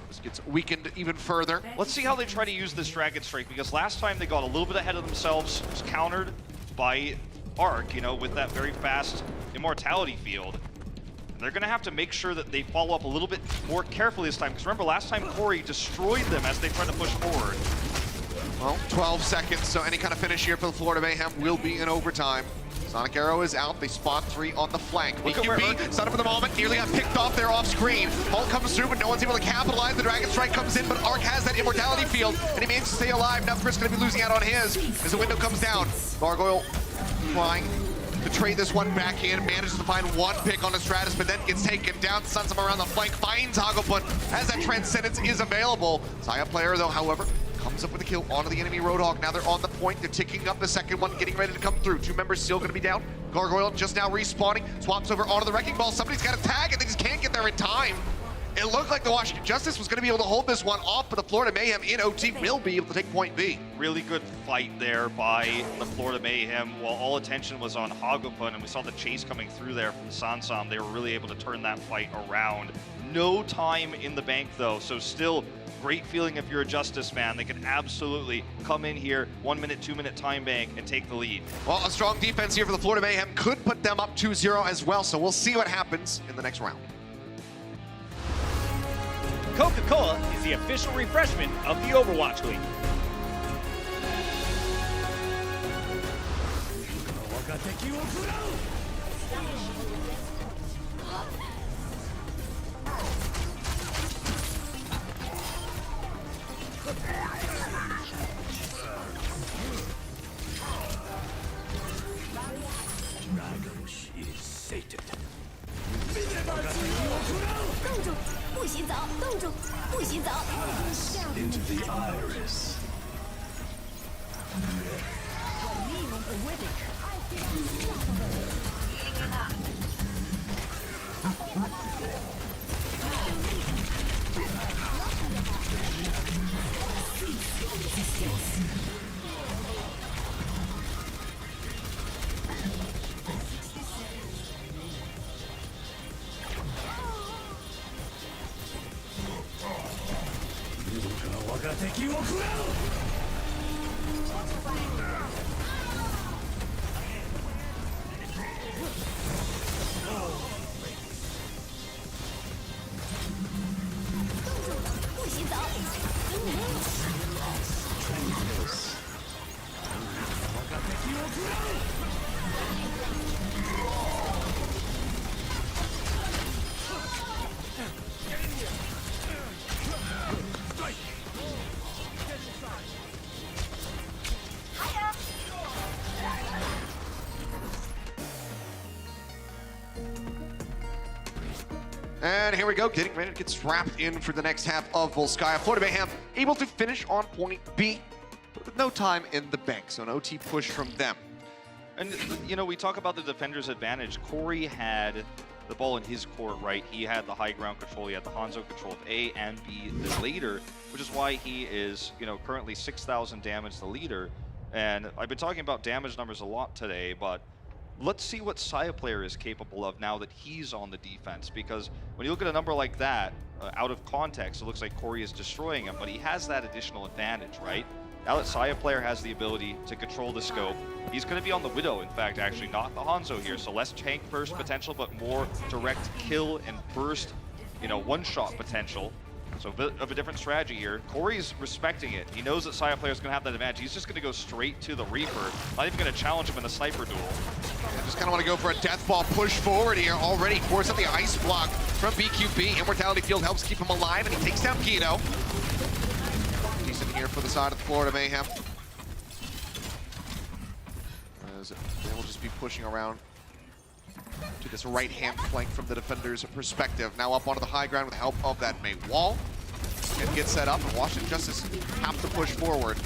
just gets weakened even further. Let's see how they try to use this Dragon Strike, because last time they got a little bit ahead of themselves, was countered by Arc, you know, with that very fast immortality field. They're going to have to make sure that they follow up a little bit more carefully this time, because remember, last time Corey destroyed them as they tried to push forward. Well, 12 seconds, so any kind of finish here for the Florida Mayhem will be in overtime. Sonic Arrow is out. They spot 3 on the flank. BQB, set up for the moment, nearly got picked off there off screen. Bolt comes through, but no one's able to capitalize. The Dragon Strike comes in, but Arc has that immortality field, and he manages to stay alive. Now Chris going to be losing out on his as the window comes down. Gargoyle flying to trade this one back in, manages to find 1 pick on the Stratus, but then gets taken down, stuns him around the flank, finds Hagapun as that Transcendence is available. Saya player, though, however, comes up with a kill onto the enemy Roadhog. Now they're on the point. They're ticking up the second one, getting ready to come through. 2 members still going to be down. Gargoyle just now respawning, swaps over onto the Wrecking Ball. Somebody's got a tag, and they just can't get there in time. It looked like the Washington Justice was going to be able to hold this one off, but the Florida Mayhem in OT will be able to take point B. Really good fight there by the Florida Mayhem. While all attention was on Hagapun, and we saw the chase coming through there from Sansam, they were really able to turn that fight around. No time in the bank, though, so still great feeling if you're a Justice man. They can absolutely come in here, 1 minute, 2 minute time bank, and take the lead. Well, a strong defense here for the Florida Mayhem could put them up 2-0 as well, so we'll see what happens in the next round. Coca-Cola is the official refreshment of the Overwatch League. Dragon is sated. 冻住，不洗澡，冻住，不洗澡。 Into the iris. And here we go, getting ready to get strapped in for the next half of Volskaya. Florida Mayhem able to finish on point B, but with no time in the bank, so an OT push from them. And, you know, we talk about the defender's advantage. Corey had the ball in his court, right? He had the high ground control, he had the Hanzo control of A and B, the leader, which is why he is, you know, currently 6,000 damage the leader. And I've been talking about damage numbers a lot today, but let's see what Saya player is capable of now that he's on the defense, because when you look at a number like that, out of context, it looks like Corey is destroying him, but he has that additional advantage, right? now that Saya player has the ability to control the scope, he's going to be on the Widow, in fact, actually, not the Hanzo here. So less tank burst potential, but more direct kill and burst, you know, one-shot potential. So a bit of a different strategy here. Corey's respecting it. He knows that Saya player is going to have that advantage. He's just going to go straight to the Reaper, not even going to challenge him in a sniper duel. I just kind of want to go for a death ball push forward here already. Force out the ice block from BQB. Immortality Field helps keep him alive, and he takes down Guido. Decent here for the side of the Florida Mayhem. As they will just be pushing around to this right-hand flank from the defender's perspective. Now up onto the high ground with the help of that May wall. And get set up, and Washington Justice have to push forward.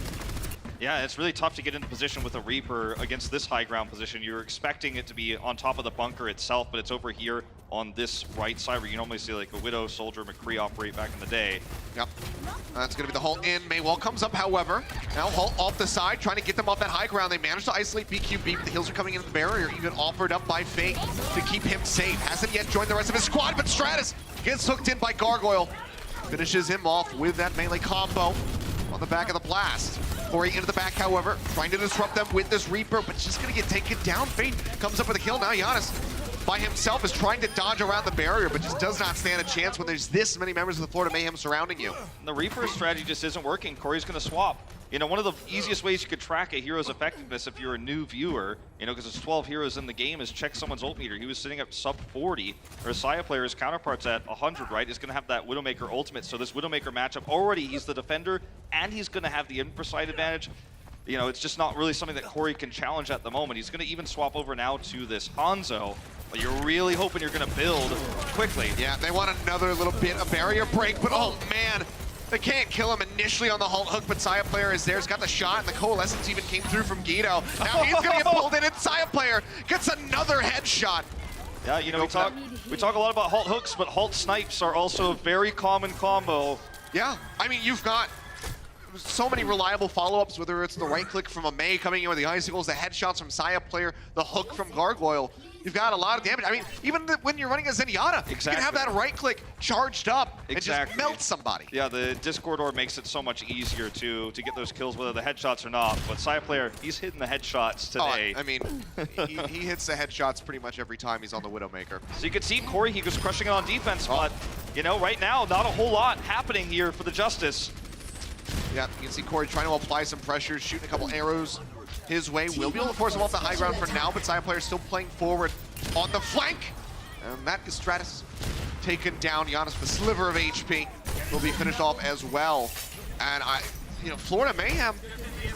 Yeah, it's really tough to get into position with a Reaper against this high ground position. You're expecting it to be on top of the bunker itself, but it's over here on this right side where you normally see like a Widow, Soldier, McCree operate back in the day. Yep. That's going to be the Halt in. Maywall comes up, however. Now Halt off the side, trying to get them off that high ground. They managed to isolate BQB, but the heals are coming into the barrier, even offered up by Fake to keep him safe. Hasn't yet joined the rest of his squad, but Stratus gets hooked in by Gargoyle. Finishes him off with that melee combo on the back of the blast. Corey into the back, however, trying to disrupt them with this Reaper, but just going to get taken down. Fate comes up with a kill. Now Giannis by himself is trying to dodge around the barrier, but just does not stand a chance when there's this many members of the Florida Mayhem surrounding you. And the Reaper strategy just isn't working. Corey's going to swap. You know, one of the easiest ways you could track a hero's effectiveness if you're a new viewer, you know, because there's 12 heroes in the game, is check someone's ult meter. He was sitting at sub 40, or a Saya player's counterpart's at 100, right? Is going to have that Widowmaker ultimate. So this Widowmaker matchup, already he's the defender, and he's going to have the infrasight advantage. You know, it's just not really something that Corey can challenge at the moment. He's going to even swap over now to this Hanzo, but you're really hoping you're going to build quickly. Yeah, they want another little bit of barrier break, but oh man, they can't kill him initially on the Halt hook, but Saya player is there. He's got the shot, and the Coalescence even came through from Guido. Now he's going to get pulled in, and Saya player gets another headshot. Yeah, you know, we talk a lot about Halt hooks, but Halt snipes are also a very common combo. Yeah, I mean, you've got so many reliable follow-ups, whether it's the right click from a May coming in with the icicles, the headshots from Saya player, the hook from Gargoyle. You've got a lot of damage. I mean, even when you're running a Zenyatta, you can have that right click charged up and just melt somebody. Yeah, the Discord orb makes it so much easier to get those kills, whether the headshots or not. But Saya player, he's hitting the headshots today. Oh, I mean, he hits the headshots pretty much every time he's on the Widowmaker. So you can see Corey, he was crushing it on defense, but, you know, right now, not a whole lot happening here for the Justice. Yeah, you can see Corey trying to apply some pressure, shooting a couple arrows his way. Will be able to force him off the high ground for now, but Saya player still playing forward on the flank. And that is Stratus taken down. Giannis with a sliver of HP will be finished off as well. And you know, Florida Mayhem,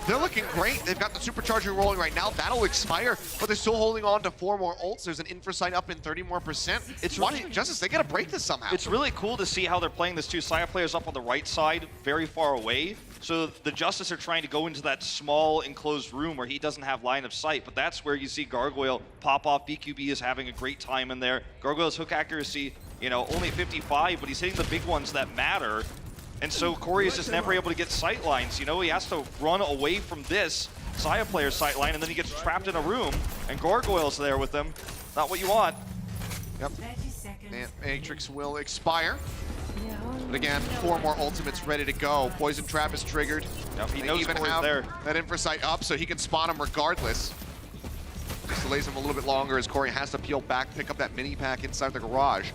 they're looking great. They've got the supercharger rolling right now. That'll expire, but they're still holding on to 4 more ults. There's an infrasight up in 30 more %. It's Washington Justice. They gotta break this somehow. It's really cool to see how they're playing this too. Saya players up on the right side, very far away. So the Justice are trying to go into that small enclosed room where he doesn't have line of sight, but that's where you see Gargoyle pop off. BQB is having a great time in there. Gargoyle's hook accuracy, you know, only 55, but he's hitting the big ones that matter. And so Corey is just never able to get sight lines. You know, he has to run away from this Saya player's sight line, and then he gets trapped in a room, and Gargoyle's there with him. Not what you want. Yep. And Matrix will expire. But again, 4 more ultimates ready to go. Poison Trap is triggered. Yep, he they knows even Corey's have there. that infrasight up, so he can spot him regardless. Just delays him a little bit longer as Corey has to peel back, pick up that mini pack inside the garage.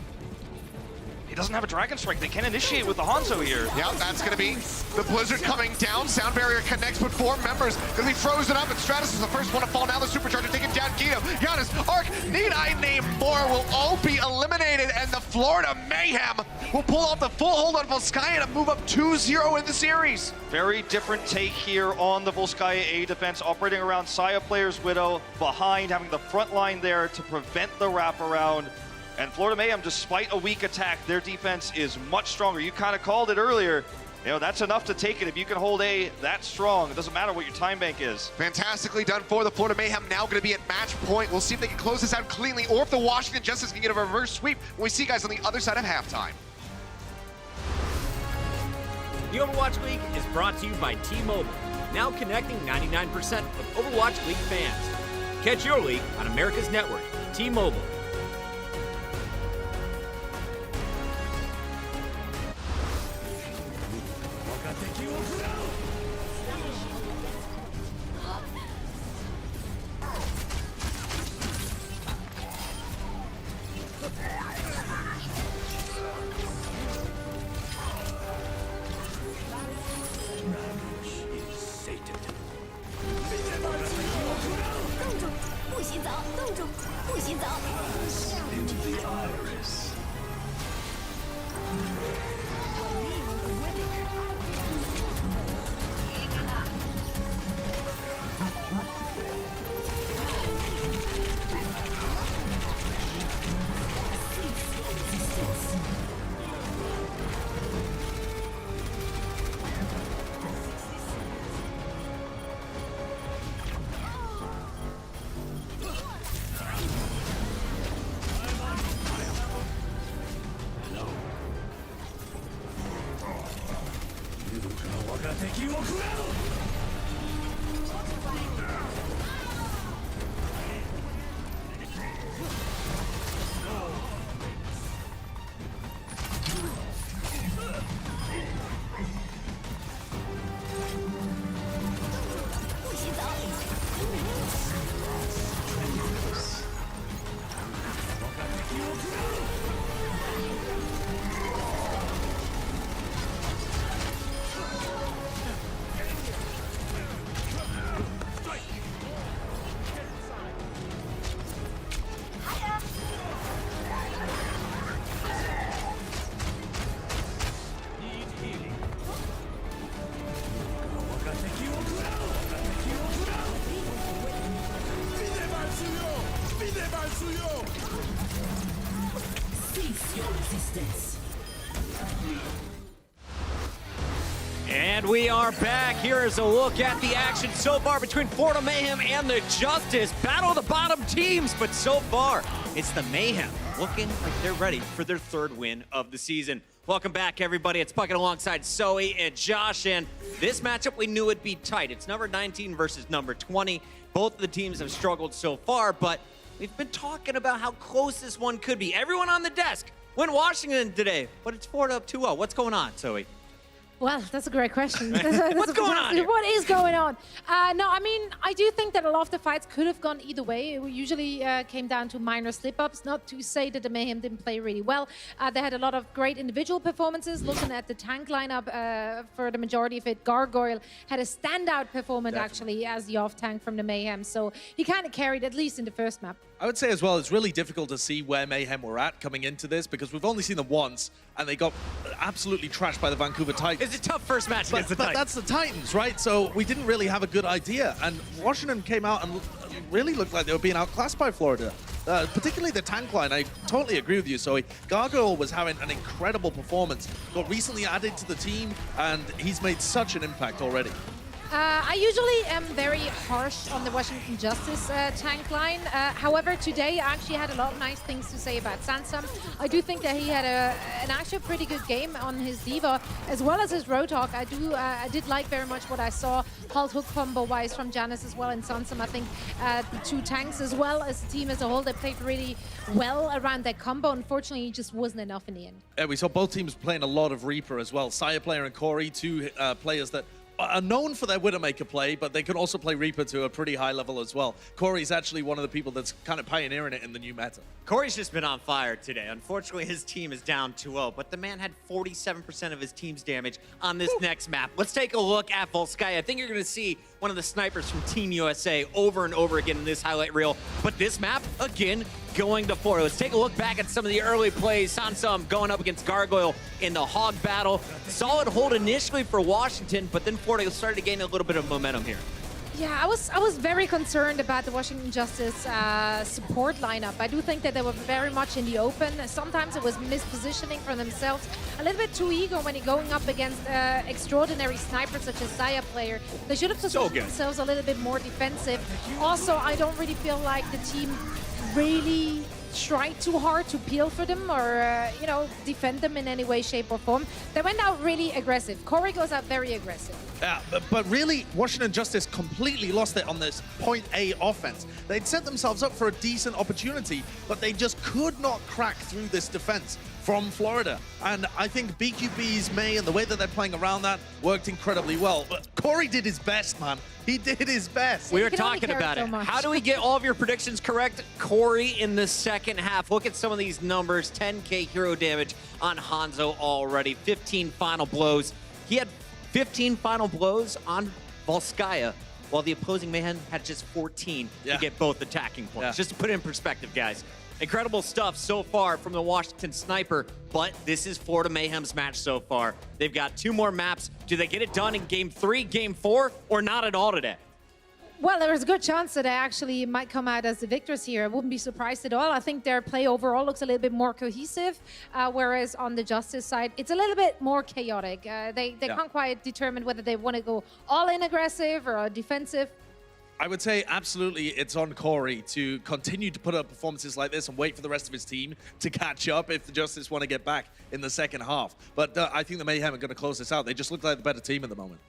He doesn't have a Dragon Strike. They can't initiate with the Hanzo here. Yeah, that's going to be the Blizzard coming down. Sound barrier connects, but 4 members going to be frozen up, and Stratus is the first one to fall. Now the Supercharger taking down Guido. Giannis, Arc, need I name more, will all be eliminated, and the Florida Mayhem will pull off the full hold on Volskaya to move up 2-0 in the series. Very different take here on the Volskaya A defense, operating around Saya player's Widow, behind, having the front line there to prevent the wraparound. And Florida Mayhem, despite a weak attack, their defense is much stronger. You kind of called it earlier. You know, that's enough to take it. If you can hold A that strong, it doesn't matter what your time bank is. Fantastically done for the Florida Mayhem. Now going to be at match point. We'll see if they can close this out cleanly, or if the Washington Justice can get a reverse sweep when we see guys on the other side of halftime. The Overwatch League is brought to you by T-Mobile, now connecting 99% of Overwatch League fans. Catch your league on America's network, T-Mobile. 不洗澡。Cease your resistance. And we are back. Here is a look at the action so far between Florida Mayhem and the Justice. Battle of the bottom teams, but so far, it's the Mayhem looking like they're ready for their third win of the season. Welcome back, everybody. It's Bucket alongside Zoe and Josh, and this matchup we knew would be tight. It's number 19 versus number 20. Both of the teams have struggled so far, but we've been talking about how close this one could be. Everyone on the desk went Washington today, but it's Florida up 2-0. What's going on, Zoe? Well, that's a great question. What's going on here? What is going on? No, I mean, I do think that a lot of the fights could have gone either way. It usually came down to minor slip-ups. Not to say that the Mayhem didn't play really well. They had a lot of great individual performances. Looking at the tank lineup for the majority of it, Gargoyle had a standout performance actually as the off-tank from the Mayhem. So he kind of carried, at least in the first map. I would say as well, it's really difficult to see where Mayhem were at coming into this because we've only seen them once and they got absolutely trashed by the Vancouver Titans. It's a tough first match against the But Titans. that's the Titans, right? So we didn't really have a good idea. And Washington came out and really looked like they were being outclassed by Florida. Particularly the tank line. I totally agree with you, Zoe. Gargoyle was having an incredible performance. Got recently added to the team and he's made such an impact already. I usually am very harsh on the Washington Justice tank line. However, today I actually had a lot of nice things to say about Sansum. I do think that he had an actually pretty good game on his Diva, as well as his Roadhog. I did like very much what I saw Halt Hook combo-wise from Janice as well in Sansum. I think the two tanks, as well as the team as a whole, they played really well around that combo. Unfortunately, it just wasn't enough in the end. Yeah, we saw both teams playing a lot of Reaper as well. Sire player and Corey, two players that are known for their Widowmaker play, but they can also play Reaper to a pretty high level as well. Corey's actually one of the people that's kind of pioneering it in the new meta. Corey's just been on fire today. Unfortunately, his team is down 2-0, but the man had 47% of his team's damage on this next map. Let's take a look at Volskaya. I think you're going to see one of the snipers from Team USA over and over again in this highlight reel. But this map, again, going to Florida. Let's take a look back at some of the early plays. Sansum going up against Gargoyle in the Hog battle. Solid hold initially for Washington, but then Florida started to gain a little bit of momentum here. Yeah, I was very concerned about the Washington Justice support lineup. I do think that they were very much in the open. Sometimes it was mispositioning for themselves. A little bit too eager when you're going up against extraordinary snipers such as Saya player. They should have positioned themselves a little bit more defensive. Also, I don't really feel like the team really tried too hard to peel for them or, you know, defend them in any way, shape, or form. They went out really aggressive. Corey goes out very aggressive. Yeah, but really, Washington Justice completely lost it on this point A offense. They'd set themselves up for a decent opportunity, but they just could not crack through this defense from Florida. And I think BQB's May and the way that they're playing around that worked incredibly well. But Corey did his best, man. He did his best. We were talking about it. How do we get all of your predictions correct? Corey in the second half. Look at some of these numbers. 10k hero damage on Hanzo already. 15 final blows. He had 15 final blows on Volskaya, while the opposing Mayhem had just 14 to get both attacking points. Just to put it in perspective, guys. Incredible stuff so far from the Washington Sniper, but this is Florida Mayhem's match so far. They've got 2 more maps. Do they get it done in Game 3, Game 4, or not at all today? Well, there's a good chance that they actually might come out as the victors here. I wouldn't be surprised at all. I think their play overall looks a little bit more cohesive, whereas on the Justice side, it's a little bit more chaotic. They can't quite determine whether they want to go all-in aggressive or defensive. I would say absolutely it's on Corey to continue to put up performances like this and wait for the rest of his team to catch up if the Justice want to get back in the second half. But I think the Mayhem are going to close this out. They just look like the better team at the moment.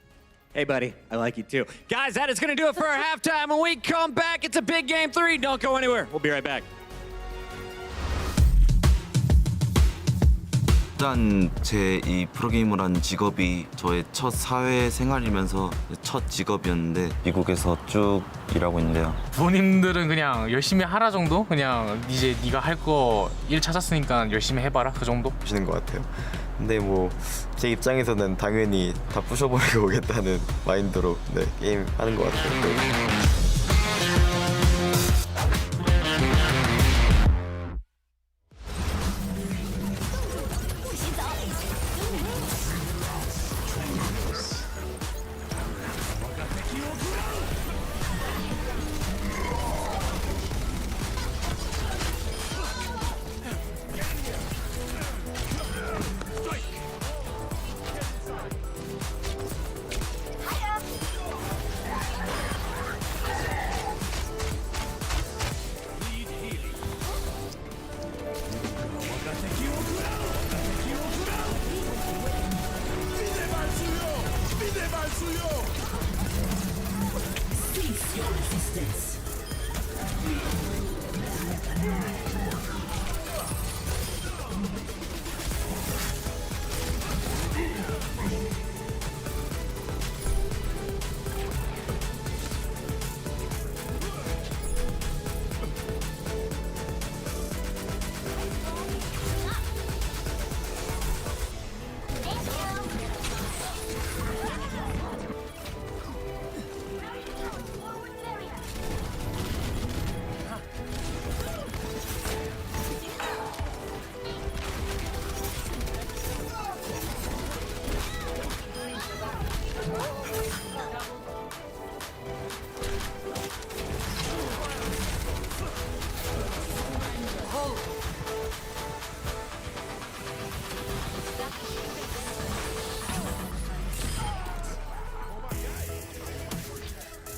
Hey, buddy, I like you too. Guys, that is going to do it for our halftime. When we come back, it's a big game 3. Don't go anywhere. We'll be right back. 일단 제 이 프로게이머라는 직업이 저의 첫 사회 생활이면서 첫 직업이었는데 미국에서 쭉 일하고 있는데요. 부모님들은 그냥 열심히 하라 정도? 그냥 이제 네가 할 거 일 찾았으니까 열심히 해봐라 그 정도? 보시는 것 같아요. 근데 뭐 제 입장에서는 당연히 다 부셔버리고 오겠다는 마인드로 네, 게임 하는 것 같아요. Cease your resistance.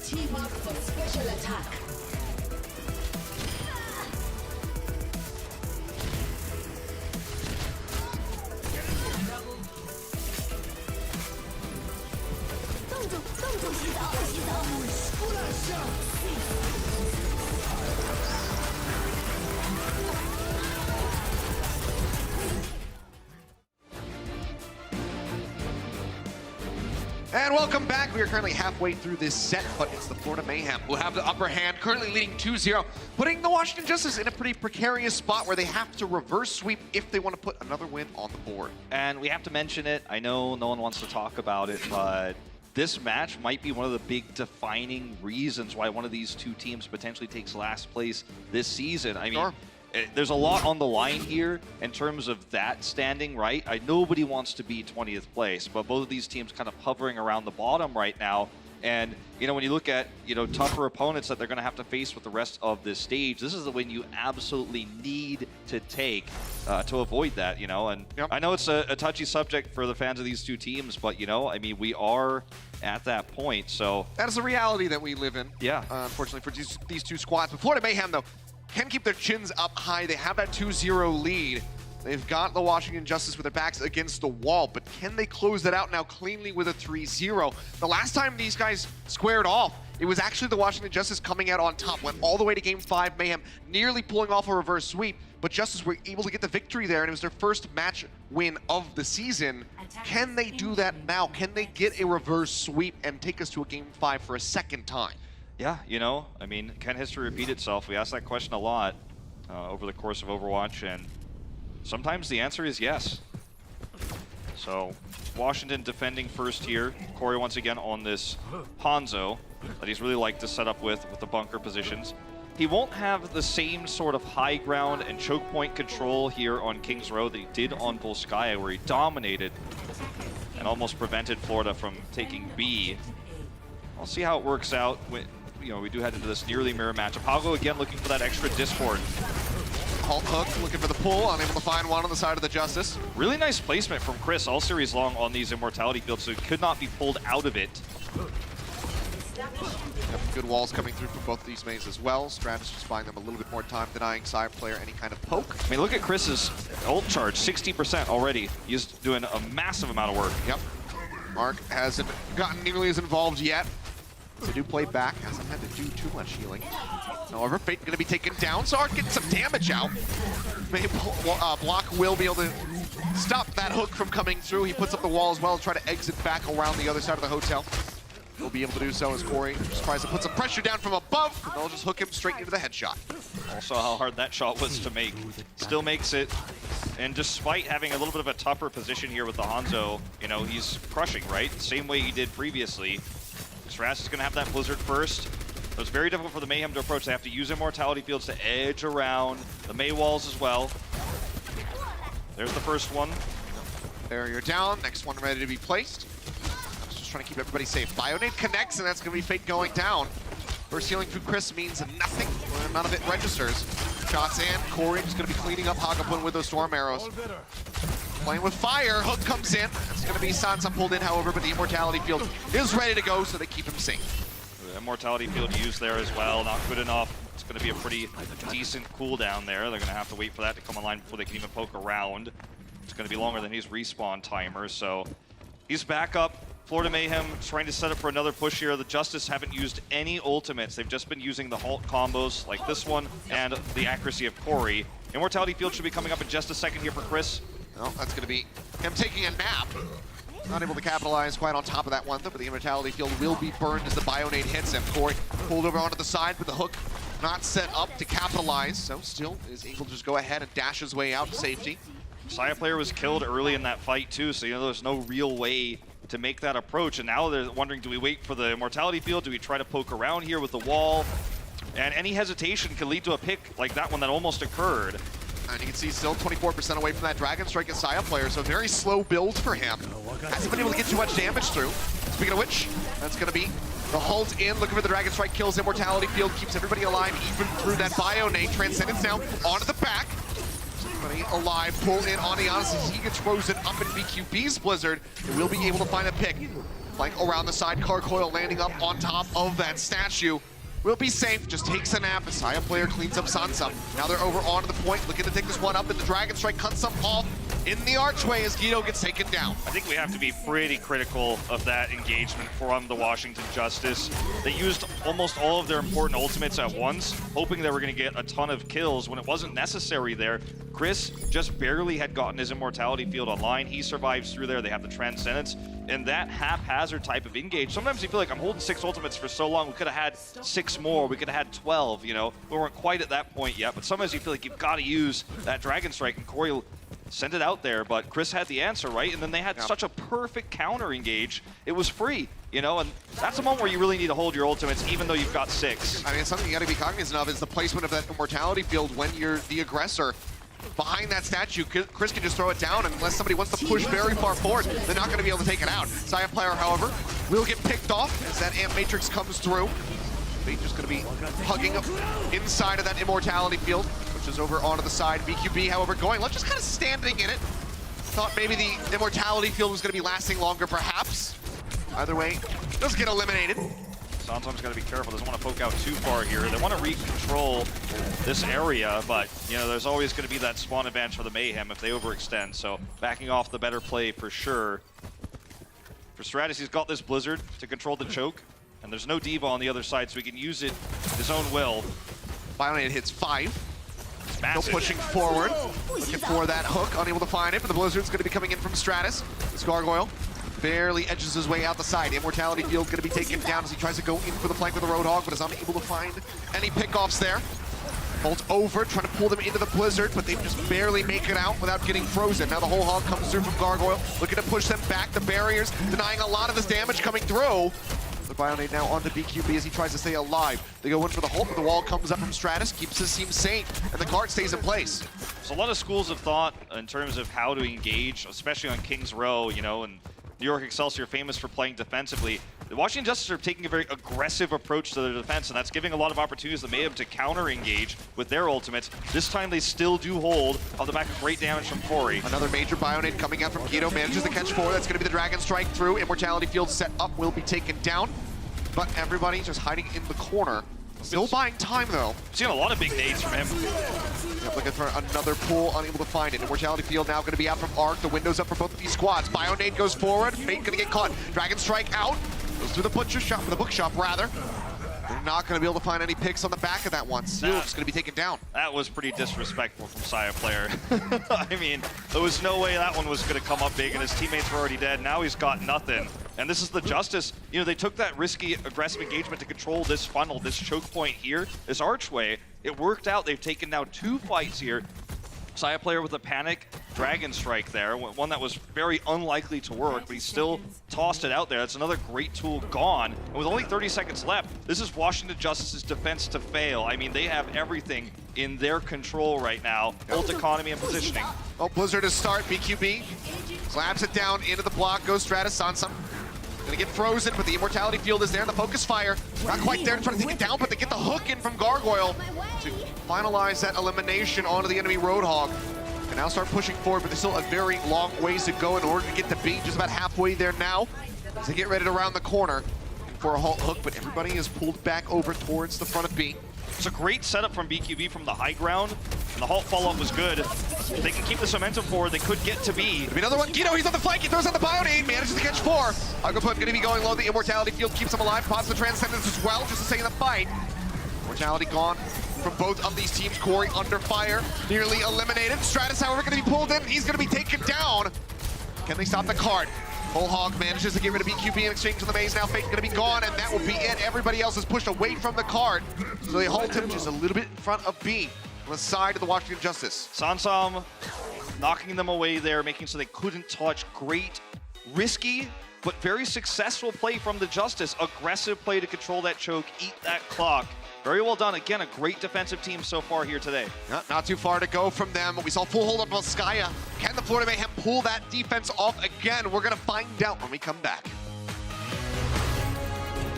Team up for special attack. And welcome back. We are currently halfway through this set, but it's the Florida Mayhem who have the upper hand, currently leading 2-0, putting the Washington Justice in a pretty precarious spot where they have to reverse sweep if they want to put another win on the board. And we have to mention it. I know no one wants to talk about it, but this match might be one of the big defining reasons why one of these two teams potentially takes last place this season. I mean, there's a lot on the line here in terms of that standing, right? Nobody wants to be 20th place, but both of these teams kind of hovering around the bottom right now. And, you know, when you look at, you know, tougher opponents that they're going to have to face with the rest of this stage, this is the win you absolutely need to take to avoid that, you know. And I know it's a touchy subject for the fans of these two teams, but, you know, I mean, we are at that point, so. That is the reality that we live in. Yeah. Unfortunately for these two squads. But Florida Mayhem, though, can keep their chins up high. They have that 2-0 lead. They've got the Washington Justice with their backs against the wall, but can they close that out now cleanly with a 3-0? The last time these guys squared off, it was actually the Washington Justice coming out on top, went all the way to Game 5, Mayhem nearly pulling off a reverse sweep, but Justice were able to get the victory there, and it was their first match win of the season. Can they do that now? Can they get a reverse sweep and take us to a Game 5 for a second time? Yeah, you know, I mean, can history repeat itself? We ask that question a lot over the course of Overwatch, and sometimes the answer is yes. So, Washington defending first here. Corey once again on this Hanzo that he's really liked to set up with the bunker positions. He won't have the same sort of high ground and choke point control here on King's Row that he did on Volskaya, where he dominated and almost prevented Florida from taking B. I'll see how it works out. You know, we do head into this nearly mirror matchup. Hawelka again looking for that extra discord. Halt hook, looking for the pull, unable to find one on the side of the Justice. Really nice placement from Chris all series long on these Immortality fields, so he could not be pulled out of it. Good walls coming through from both of these mains as well. Stratus just buying them a little bit more time, denying side player any kind of poke. I mean, look at Chris's ult charge, 60% already. He's doing a massive amount of work. Yep. Mark hasn't gotten nearly as involved yet. They do play back, hasn't had to do too much healing. However, Fate gonna be taken down, so Arc getting some damage out. Maybe Block will be able to stop that hook from coming through. He puts up the wall as well to try to exit back around the other side of the hotel. He'll be able to do so as Corey tries to put some pressure down from above, and they'll just hook him straight into the headshot. Also how hard that shot was to make. Still makes it. And despite having a little bit of a tougher position here with the Hanzo, you know, he's crushing, right? The same way he did previously. Stratus is going to have that Blizzard first. So it's very difficult for the Mayhem to approach. They have to use Immortality Fields to edge around the May walls as well. There's the first one. Barrier down, next one ready to be placed. Just trying to keep everybody safe. Bionade connects, and that's going to be Fate going down. First healing through Chris means nothing. None of it registers. Shots in. Corey just going to be cleaning up Hagapun with those storm arrows. Playing with fire. Hook comes in. It's going to be Sansa pulled in, however, but the Immortality Field is ready to go, so they keep him safe. The Immortality Field used there as well. Not good enough. It's going to be a pretty decent cooldown there. They're going to have to wait for that to come online before they can even poke around. It's going to be longer than his respawn timer, so he's back up. Florida Mayhem trying to set up for another push here. The Justice haven't used any ultimates. They've just been using the halt combos like this one and the accuracy of Corey. Immortality Field should be coming up in just a second here for Chris. Well, that's going to be him taking a nap. Not able to capitalize quite on top of that one, though, but the Immortality Field will be burned as the Bionade hits him. Corey pulled over onto the side with the hook not set up to capitalize, so still is able to just go ahead and dash his way out to safety. Saya player was killed early in that fight too, so you know there's no real way to make that approach, and now they're wondering, do we wait for the Immortality Field? Do we try to poke around here with the wall? And any hesitation can lead to a pick like that one that almost occurred. And you can see still 24% away from that Dragon Strike as Saya player, so very slow build for him. Hasn't been able to get too much damage through. Speaking of which, that's going to be the halt in, looking for the Dragon Strike, kills Immortality Field, keeps everybody alive even through that Bionade. Transcendence now onto the back. Everybody alive, pull in on Giannis as he gets frozen up in BQB's Blizzard. And will be able to find a pick. Flank around the side, Gargoyle landing up on top of that statue. Will be safe, just takes a nap. Saya player cleans up Sansa. Now they're over onto the point, looking to take this one up, and the Dragon Strike cuts them off in the archway as Guido gets taken down. I think we have to be pretty critical of that engagement from the Washington Justice. They used almost all of their important ultimates at once, hoping they were going to get a ton of kills when it wasn't necessary there. Chris just barely had gotten his Immortality Field online. He survives through there. They have the Transcendence. And that haphazard type of engage, sometimes you feel like I'm holding 6 ultimates for so long, we could have had 6 more, we could have had 12, you know. We weren't quite at that point yet, but sometimes you feel like you've got to use that Dragon Strike, and Corey sent it out there, but Chris had the answer, right? And then they had such a perfect counter engage. It was free, you know, and that's a moment where you really need to hold your ultimates, even though you've got 6. I mean, something you got to be cognizant of is the placement of that Immortality Field when you're the aggressor. Behind that statue, Chris can just throw it down, and unless somebody wants to push very far forward, they're not going to be able to take it out. Saya player, however, will get picked off as that Amp Matrix comes through. They're just going to be hugging up inside of that Immortality Field, which is over onto the side. BQB, however, going left, just kind of standing in it. Thought maybe the Immortality Field was going to be lasting longer, perhaps. Either way, does get eliminated. Santom's got to be careful, doesn't want to poke out too far here. They want to re-control this area, but you know, there's always going to be that spawn advantage for the Mayhem if they overextend, so backing off the better play for sure. For Stratus, he's got this Blizzard to control the choke, and there's no Diva on the other side, so he can use it his own will. Bionade hits 5. Still pushing forward, looking for that hook, unable to find it, but the Blizzard's going to be coming in from Stratus. This Gargoyle barely edges his way out the side. Immortality Field going to be taken down as he tries to go in for the flank with the Roadhog, but is unable to find any pickoffs there. Bolt over, trying to pull them into the Blizzard, but they just barely make it out without getting frozen. Now the whole hog comes through from Gargoyle, looking to push them back. The barriers denying a lot of this damage coming through. The Bionade now onto BQB as he tries to stay alive. They go in for the hold, but the wall comes up from Stratus, keeps his team safe, and the card stays in place. So a lot of schools of thought in terms of how to engage, especially on King's Row, you know, and New York Excelsior famous for playing defensively. The Washington Justice are taking a very aggressive approach to their defense, and that's giving a lot of opportunities that Mayhem to counter-engage with their ultimates. This time they still do hold on the back of great damage from Corey. Another major Bionade coming out from Guido, manages to catch 4. That's going to be the Dragon Strike through. Immortality Field set up, will be taken down. But everybody just hiding in the corner. Still buying time, though. Seeing a lot of big nades from him. Yep, looking for another pull, unable to find it. Immortality Field now going to be out from Arc. The window's up for both of these squads. Bionade goes forward. Fate going to get caught. Dragon Strike out. Goes through the butcher shop, the bookshop, rather. They're not going to be able to find any picks on the back of that one. Seal's going to be taken down. That was pretty disrespectful from Saya player. I mean, there was no way that one was going to come up big, and his teammates were already dead. Now he's got nothing. And this is the Justice. You know, they took that risky, aggressive engagement to control this funnel, this choke point here, this archway. It worked out. They've taken now 2 fights here. Saya player with a panic Dragon Strike there, one that was very unlikely to work, but he still tossed it out there. That's another great tool gone. And with only 30 seconds left, this is Washington Justice's defense to fail. I mean, they have everything in their control right now. Ult economy and positioning. Oh, Blizzard to start. BQB slaps it down into the block. Goes Stratus Sansa. Gonna get frozen, but the Immortality Field is there. The focus fire, not quite there to try to take it down, but they get the hook in from Gargoyle to finalize that elimination onto the enemy Roadhog. Can now start pushing forward, but there's still a very long ways to go in order to get to B. Just about halfway there now as they get ready to round the corner for a halt hook, but everybody is pulled back over towards the front of B. It's a great setup from BQB from the high ground, and the halt follow-up was good. If they can keep this momentum forward, they could get to B. There'll be another one. Guido, he's on the flank. He throws out the Bionade, manages to catch 4. Agaput going to be going low. The Immortality Field keeps him alive. Pops the Transcendence as well, just to stay in the fight. Immortality gone from both of these teams. Corey under fire, nearly eliminated. Stratus, however, going to be pulled in. He's going to be taken down. Can they stop the card? Bullhog manages to get rid of BQB in exchange for the maze. Now Fate going to be gone, and that will be it. Everybody else is pushed away from the card. So they halt him just a little bit in front of B on the side of the Washington Justice. Sansam knocking them away there, making so they couldn't touch. Great, risky, but very successful play from the Justice. Aggressive play to control that choke, eat that clock. Very well done. Again, a great defensive team so far here today. Not too far to go from them. We saw full hold on Volskaya. Can the Florida Mayhem pull that defense off again? We're going to find out when we come back.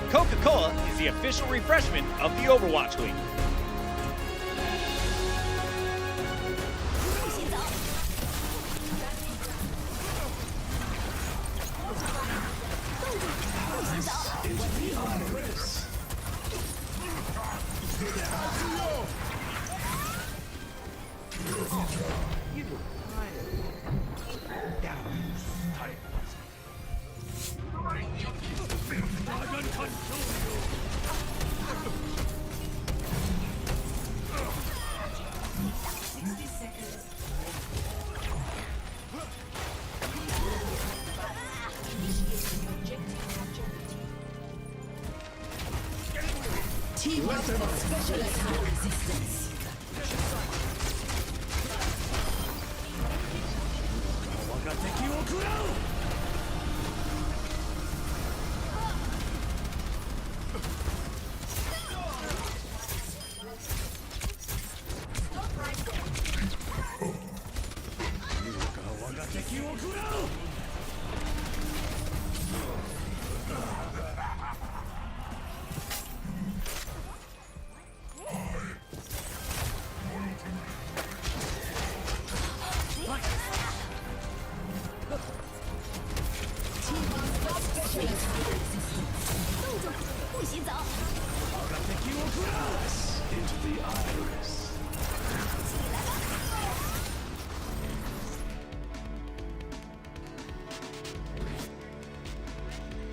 Coca-Cola is the official refreshment of the Overwatch League. Tiebreaker special attack resistance.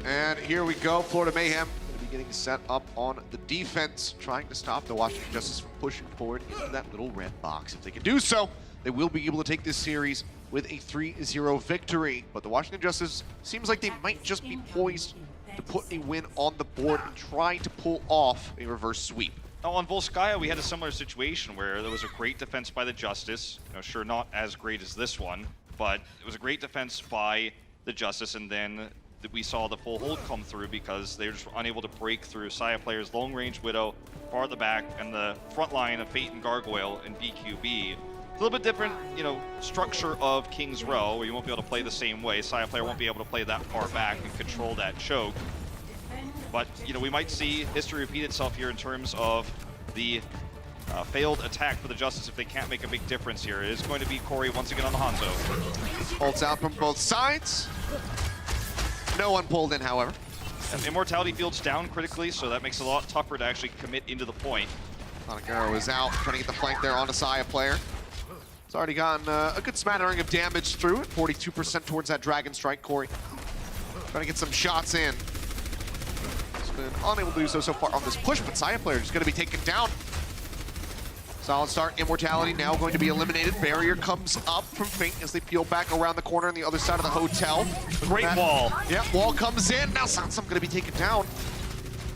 And here we go, Florida Mayhem going to be getting set up on the defense, trying to stop the Washington Justice from pushing forward into that little red box. If they can do so, they will be able to take this series with a 3-0 victory. But the Washington Justice seems like they might just be poised to put a win on the board and try to pull off a reverse sweep. Now on Volskaya, we had a similar situation where there was a great defense by the Justice. You know, sure, not as great as this one, but it was a great defense by the Justice, and then we saw the full hold come through because they were just unable to break through Saya players, long range Widow, far at the back, and the front line of Fate and Gargoyle and BQB. A little bit different, you know, structure of King's Row, where you won't be able to play the same way. Saya player won't be able to play that far back and control that choke. But, you know, we might see history repeat itself here in terms of the failed attack for the Justice if they can't make a big difference here. It is going to be Corey once again on the Hanzo. Holds out from both sides. No one pulled in, however. Immortality field's down critically, so that makes it a lot tougher to actually commit into the point. Tanagaro is out, trying to get the flank there on the Saya player. It's already gotten a good smattering of damage through it, 42% towards that Dragon Strike, Corey. Trying to get some shots in. He's been unable to do so far on this push, but Saya player is going to be taken down. Solid start. Immortality now going to be eliminated. Barrier comes up from Feint as they peel back around the corner on the other side of the hotel. Great wall. Yeah, wall comes in. Now Sansam going to be taken down.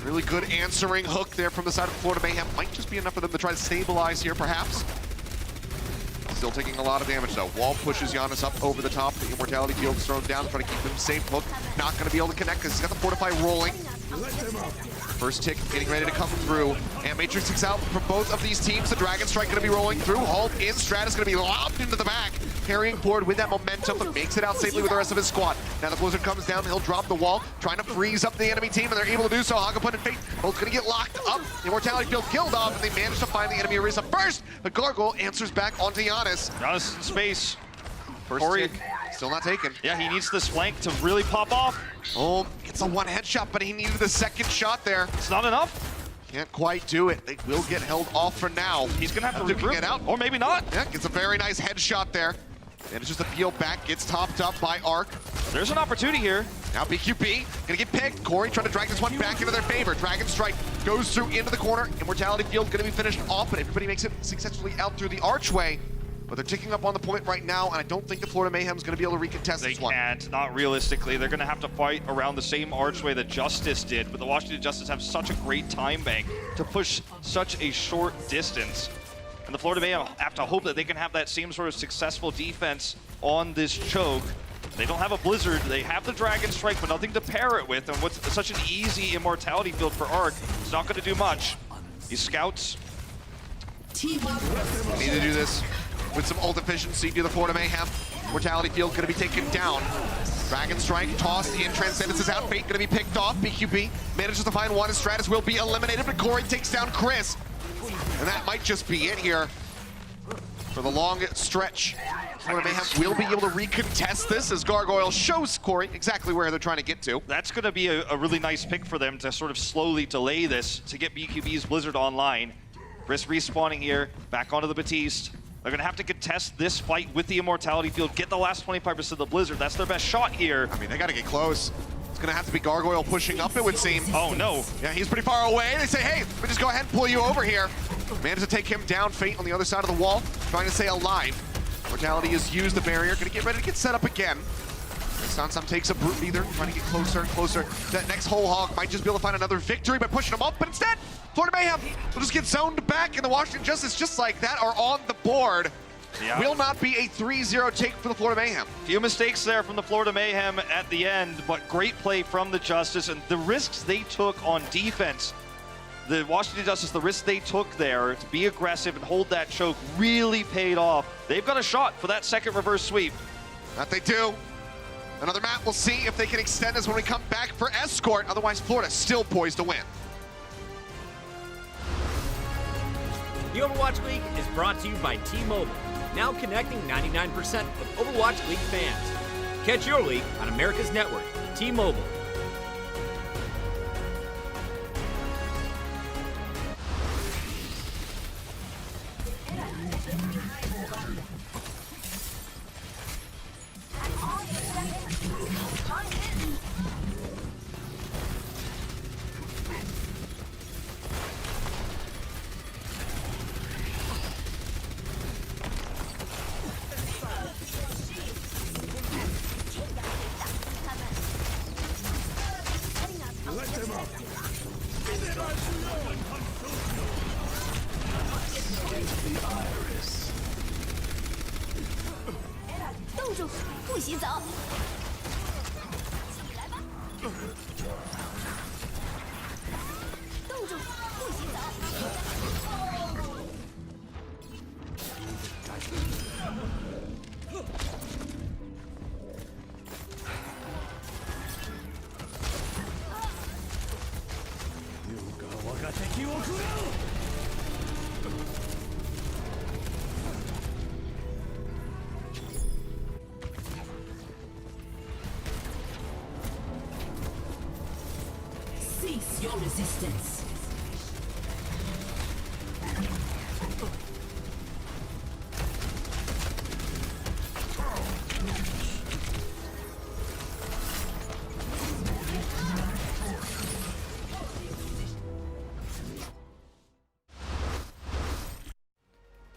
Really good answering hook there from the side of Florida Mayhem. Might just be enough for them to try to stabilize here, perhaps. Still taking a lot of damage, though. Wall pushes Giannis up over the top. The Immortality field is thrown down, trying to keep him safe. Hook not going to be able to connect because he's got the Fortify rolling. First tick getting ready to come through. And Matrix is out from both of these teams. The Dragon Strike going to be rolling through. Halt in. Stratus going to be lobbed into the back. Carrying forward with that momentum, but makes it out safely with the rest of his squad. Now the Blizzard comes down. He'll drop the wall, trying to freeze up the enemy team, and they're able to do so. Hagapun and Fate both going to get locked up. The Immortality field killed off, and they manage to find the enemy Orisa first. But Gargoyle answers back onto Giannis. Giannis in space. First tick, still not taken. Yeah, he needs this flank to really pop off. Oh, it's a one headshot, but he needed the second shot there. It's not enough. Can't quite do it. They will get held off for now. He's gonna have to regroup. Get out. Or maybe not. Yeah, gets a very nice headshot there. And it's just a peel back, gets topped up by Arc. There's an opportunity here. Now BQB gonna get picked. Corey trying to drag this one back into their favor. Dragon Strike goes through into the corner. Immortality field gonna be finished off, but everybody makes it successfully out through the archway. But they're ticking up on the point right now, and I don't think the Florida Mayhem's going to be able to recontest this one. They can't, not realistically. They're going to have to fight around the same archway that Justice did, but the Washington Justice have such a great time bank to push such a short distance. And the Florida Mayhem have to hope that they can have that same sort of successful defense on this choke. They don't have a Blizzard, they have the Dragon Strike, but nothing to pair it with, and what's such an easy Immortality field for Arc, it's not going to do much. These scouts need to do this with some ult efficiency to the Florida Mayhem. Mortality field going to be taken down. Dragon Strike tossed in, Transcendence is out, Fate going to be picked off. BQB manages to find one, and Stratus will be eliminated, but Corey takes down Chris. And that might just be it here for the long stretch. Florida Mayhem will be able to recontest this as Gargoyle shows Corey exactly where they're trying to get to. That's going to be a really nice pick for them to sort of slowly delay this to get BQB's Blizzard online. Chris respawning here, back onto the Batiste. They're going to have to contest this fight with the Immortality field, get the last 25% of the Blizzard. That's their best shot here. I mean, they got to get close. It's going to have to be Gargoyle pushing up, it would seem. Oh, no. Yeah, he's pretty far away. They say, hey, let me just go ahead and pull you over here. Managed to take him down. Fate on the other side of the wall, trying to stay alive. Mortality has used the barrier, going to get ready to get set up again. Sansam takes a brute leader, trying to get closer and closer. That next whole hog might just be able to find another victory by pushing him up, but instead, Florida Mayhem will just get zoned back, and the Washington Justice, just like that, are on the board. Yeah. Will not be a 3-0 take for the Florida Mayhem. Few mistakes there from the Florida Mayhem at the end, but great play from the Justice, and the risks they took on defense. The Washington Justice, the risks they took there to be aggressive and hold that choke really paid off. They've got a shot for that second reverse sweep. That they do. Another map, we'll see if they can extend this when we come back for Escort. Otherwise, Florida still poised to win. The Overwatch League is brought to you by T-Mobile, now connecting 99% of Overwatch League fans. Catch your league on America's network, T-Mobile. Face your resistance.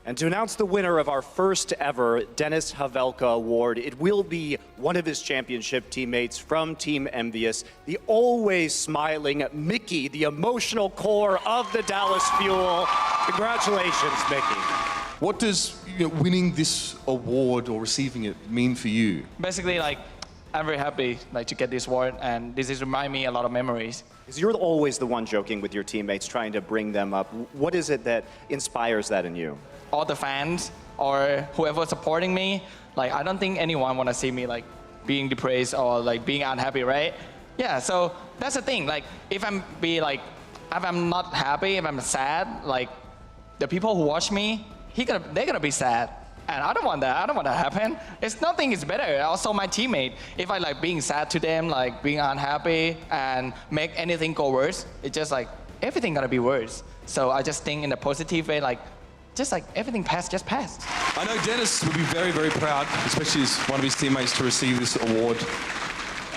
And to announce the winner of our first ever Dennis Hawelka Award, it will be one of his championship teammates from Team Envious, the always smiling Mickey, the emotional core of the Dallas Fuel. Congratulations, Mickey. What does winning this award or receiving it mean for you? Basically, like, I'm very happy to get this award, and this is remind me a lot of memories. Because you're always the one joking with your teammates, trying to bring them up. What is it that inspires that in you? All the fans or whoever supporting me, I don't think anyone want to see me being depressed or being unhappy, right? Yeah, so that's the thing. If I'm not happy, if I'm sad, the people who watch me, they're gonna be sad. And I don't want that. I don't want that to happen. Nothing is better. Also, my teammate, if I being sad to them, being unhappy, and make anything go worse, it's just everything gonna be worse. So I just think in a positive way, everything passed, just passed. I know Dennis will be very, very proud, especially as one of his teammates, to receive this award.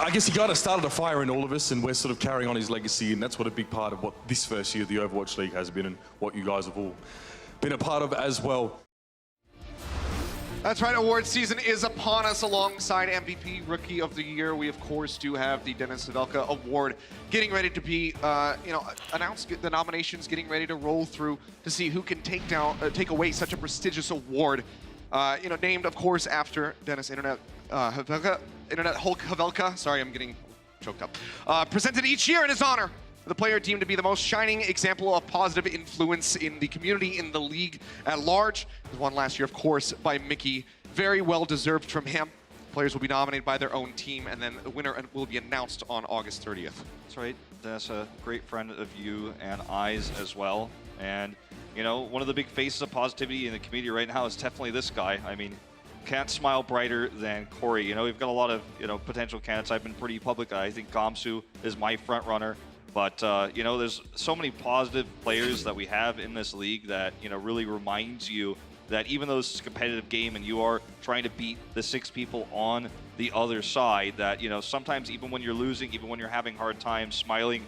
I guess he kind of started a fire in all of us, and we're sort of carrying on his legacy, and that's what a big part of what this first year of the Overwatch League has been, and what you guys have all been a part of as well. That's right, award season is upon us. Alongside MVP Rookie of the Year, we of course do have the Dennis Hawelka Award getting ready to be, announced. The nominations getting ready to roll through to see who can take away such a prestigious award. Named of course after Dennis Hulk Hawelka. Sorry, I'm getting choked up. Presented each year in his honor. The player deemed to be the most shining example of positive influence in the community, in the league at large. He won last year, of course, by Mickey. Very well deserved from him. Players will be nominated by their own team, and then the winner will be announced on August 30th. That's right. That's a great friend of you and I's as well. And, one of the big faces of positivity in the community right now is definitely this guy. I mean, can't smile brighter than Corey. We've got a lot of, potential candidates. I've been pretty public. I think Gamsu is my front runner. But, there's so many positive players that we have in this league that, really reminds you that even though it's a competitive game and you are trying to beat the 6 people on the other side, that, sometimes even when you're losing, even when you're having hard times, smiling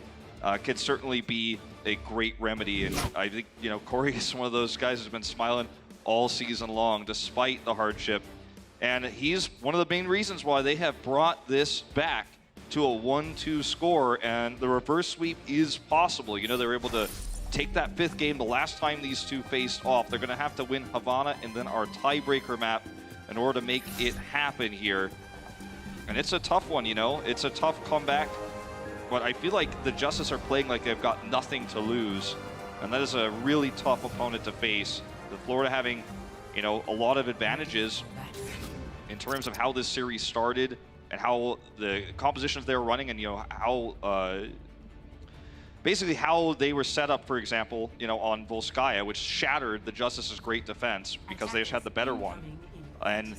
could certainly be a great remedy. And I think, Corey is one of those guys who's been smiling all season long despite the hardship. And he's one of the main reasons why they have brought this back to a 1-2 score, and the reverse sweep is possible. They were able to take that 5th game the last time these two faced off. They're going to have to win Havana and then our tiebreaker map in order to make it happen here. And it's a tough one, It's a tough comeback, but I feel like the Justice are playing like they've got nothing to lose, and that is a really tough opponent to face. The Florida having, a lot of advantages in terms of how this series started, and how the compositions they were running, and how basically how they were set up, for example, on Volskaya, which shattered the Justice's great defense because they just had the better one. And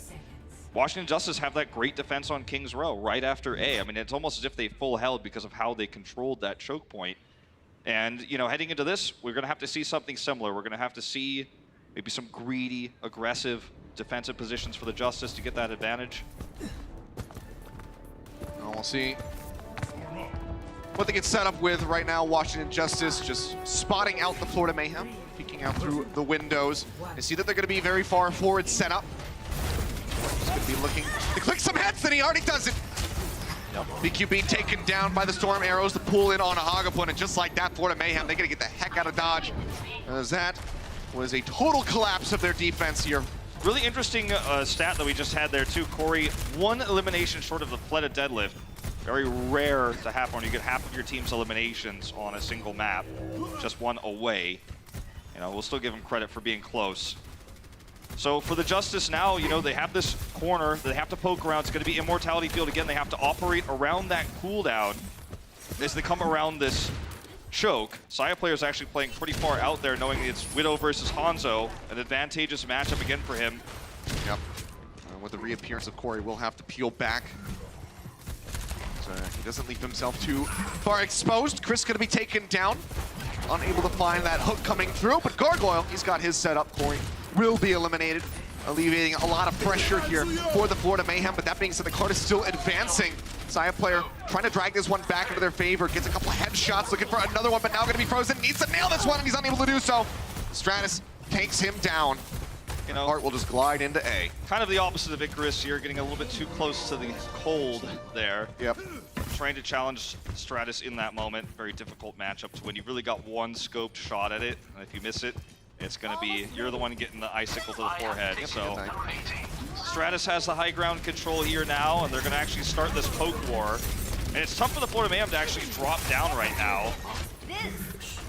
Washington Justice have that great defense on King's Row right after A. I mean, it's almost as if they full held because of how they controlled that choke point. And heading into this, we're going to have to see something similar. We're going to have to see maybe some greedy, aggressive defensive positions for the Justice to get that advantage. We'll see what they get set up with right now. Washington Justice just spotting out the Florida Mayhem, peeking out through the windows. I see that they're going to be very far forward set up. Just going to be looking to click some heads, and he already does it. BQB taken down by the Storm Arrows to pull in on a Hagapun, and just like that, Florida Mayhem, they're going to get the heck out of Dodge. As that was a total collapse of their defense here. Really interesting stat that we just had there too, Corey. 1 elimination short of the Fleta deadlift. Very rare to happen when you get half of your team's eliminations on a single map. Just 1 away. We'll still give them credit for being close. So for the Justice now, they have this corner they have to poke around. It's going to be Immortality Field again. They have to operate around that cooldown as they come around this choke. Saya player is actually playing pretty far out there, knowing it's Widow versus Hanzo, an advantageous matchup again for him. Yep. With the reappearance of Corey, we'll have to peel back. he doesn't leave himself too far exposed. Chris going to be taken down. Unable to find that hook coming through, but Gargoyle, he's got his set up. Corey will be eliminated, alleviating a lot of pressure here for the Florida Mayhem. But that being said, the card is still advancing. Saya player trying to drag this one back into their favor. Gets a couple of headshots, looking for another one, but now going to be frozen. Needs to nail this one, and he's unable to do so. Stratus takes him down. You know, Hart will just glide into A. Kind of the opposite of Icarus here, getting a little bit too close to the cold there. Yep. Trying to challenge Stratus in that moment. Very difficult matchup to win. You really got one scoped shot at it, and if you miss it, it's going to be, you're the one getting the icicle to the forehead. So Stratus has the high ground control here now, and they're going to actually start this poke war. And it's tough for the Florida Mayhem to actually drop down right now.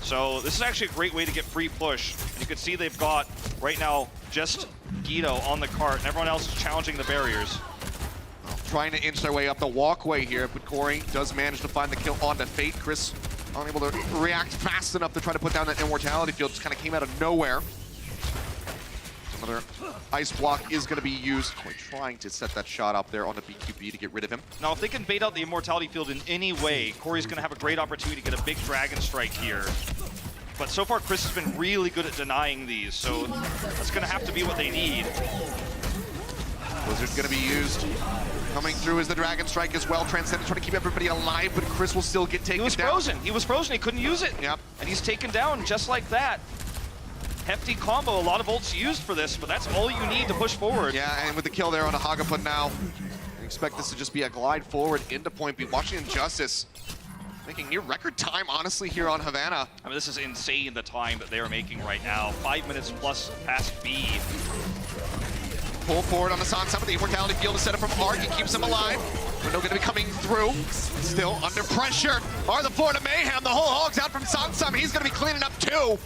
So this is actually a great way to get free push. And you can see they've got, right now, just Guido on the cart, and everyone else is challenging the barriers. Trying to inch their way up the walkway here, but Corey does manage to find the kill onto Fate. Chris unable to react fast enough to try to put down that immortality field. Just kind of came out of nowhere. Another ice block is going to be used. Corey trying to set that shot up there on the BQB to get rid of him. Now, if they can bait out the immortality field in any way, Corey's going to have a great opportunity to get a big dragon strike here. But so far, Chris has been really good at denying these, so that's going to have to be what they need. Blizzard's going to be used. Coming through is the Dragon Strike as well. Transcendent trying to keep everybody alive, but Chris will still get taken down. He was frozen. He was frozen. He couldn't use it. Yep. And he's taken down just like that. Hefty combo. A lot of ults used for this, but that's all you need to push forward. Yeah, and with the kill there on a Hagapun now, I expect this to just be a glide forward into point B. Washington Justice making near record time, honestly, here on Havana. I mean, this is insane, the time that they are making right now. 5 minutes plus past B. Pull forward on the Sansa, but the immortality field is set up from Arc. He keeps him alive. Window going to be coming through. Still under pressure are the Florida Mayhem. The whole hog's out from Sansa. He's going to be cleaning up too.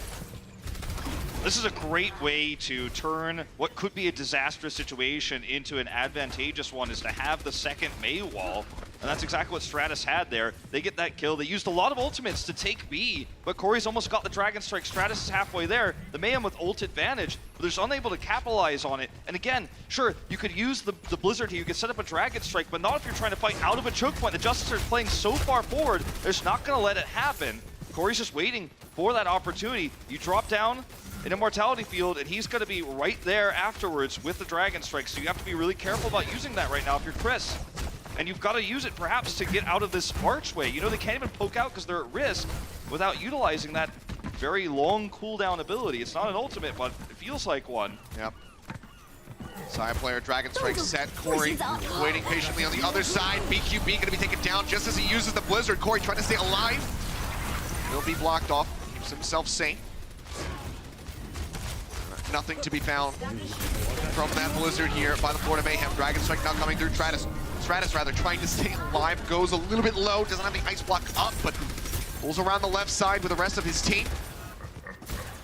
This is a great way to turn what could be a disastrous situation into an advantageous one, is to have the second May wall. And that's exactly what Stratus had there. They get that kill. They used a lot of ultimates to take B, but Corey's almost got the Dragon Strike. Stratus is halfway there. The Mayhem with ult advantage, but they're just unable to capitalize on it. And again, sure, you could use the Blizzard here. You could set up a Dragon Strike, but not if you're trying to fight out of a choke point. The Justice are playing so far forward, they're just not going to let it happen. Corey's just waiting for that opportunity. You drop down an immortality field, and he's going to be right there afterwards with the Dragon Strike. So you have to be really careful about using that right now if you're Chris. And you've got to use it perhaps to get out of this archway. You know, they can't even poke out because they're at risk without utilizing that very long cooldown ability. It's not an ultimate, but it feels like one. Yep. Side player, Dragon Strike set. Corey waiting patiently on the other side. BQB going to be taken down just as he uses the Blizzard. Corey trying to stay alive. He'll be blocked off. Keeps himself safe. Nothing to be found from that Blizzard here by the Florida Mayhem. Dragon Strike now coming through. Stratus rather trying to stay alive. Goes a little bit low. Doesn't have the ice block up, but pulls around the left side with the rest of his team.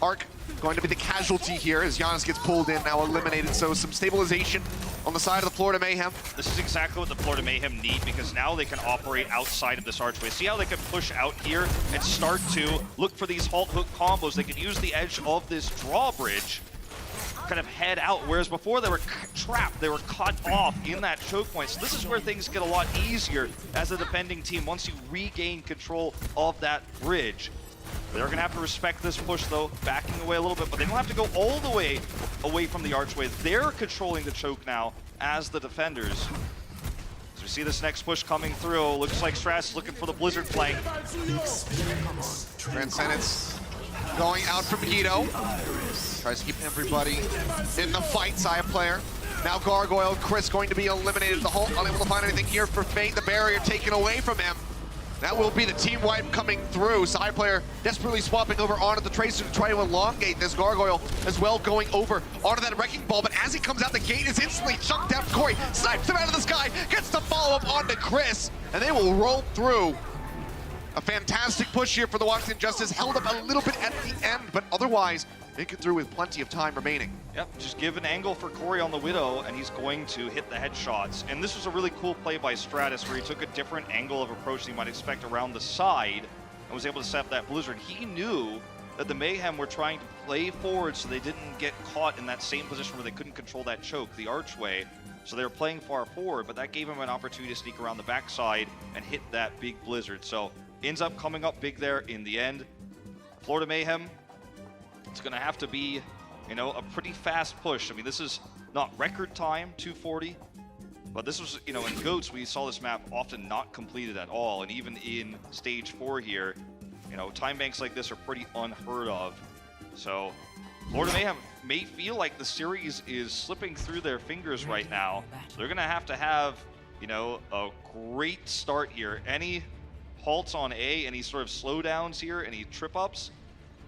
Arc going to be the casualty here as Giannis gets pulled in, now eliminated. So some stabilization on the side of the Florida Mayhem. This is exactly what the Florida Mayhem need, because now they can operate outside of this archway. See how they can push out here and start to look for these halt hook combos. They can use the edge of this drawbridge, kind of head out, whereas before they were trapped, they were cut off in that choke point. So this is where things get a lot easier as a defending team once you regain control of that bridge. They're going to have to respect this push, though, backing away a little bit, but they don't have to go all the way away from the archway. They're controlling the choke now as the defenders. So we see this next push coming through. Looks like Stratus is looking for the Blizzard flank. Transcendence going out from Guido. Tries to keep everybody in the fight. Side player. Now Gargoyle. Chris going to be eliminated. The Hulk unable to find anything here for Fate. The barrier taken away from him. That will be the team wipe coming through. Side player desperately swapping over onto the Tracer to try to elongate this. Gargoyle as well going over onto that Wrecking Ball, but as he comes out, the gate is instantly chunked down. Corey snipes him out of the sky, gets the follow-up onto Chris, and they will roll through. A fantastic push here for the Washington Justice, held up a little bit at the end, but otherwise make it through with plenty of time remaining. Yep, just give an angle for Corey on the Widow, and he's going to hit the headshots. And this was a really cool play by Stratus, where he took a different angle of approach than you might expect around the side, and was able to set up that Blizzard. He knew that the Mayhem were trying to play forward so they didn't get caught in that same position where they couldn't control that choke, the archway. So they were playing far forward, but that gave him an opportunity to sneak around the backside and hit that big blizzard. So ends up coming up big there in the end. Florida Mayhem, it's going to have to be, you know, a pretty fast push. I mean, this is not record time, 240, but this was, you know, in GOATS, we saw this map often not completed at all. And even in stage 4 here, you know, time banks like this are pretty unheard of. So Florida Mayhem may feel like the series is slipping through their fingers right now. They're going to have, you know, a great start here. Any halts on A, any sort of slowdowns here, any trip-ups,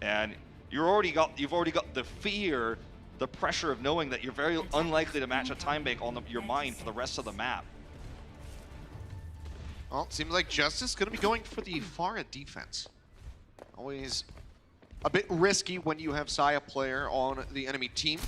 and you've already got the fear, the pressure of knowing that you're very unlikely to match a time bank on your mind for the rest of the map. Well, it seems like Justice is going to be going for the Pharah defense. Always a bit risky when you have Saya player on the enemy team.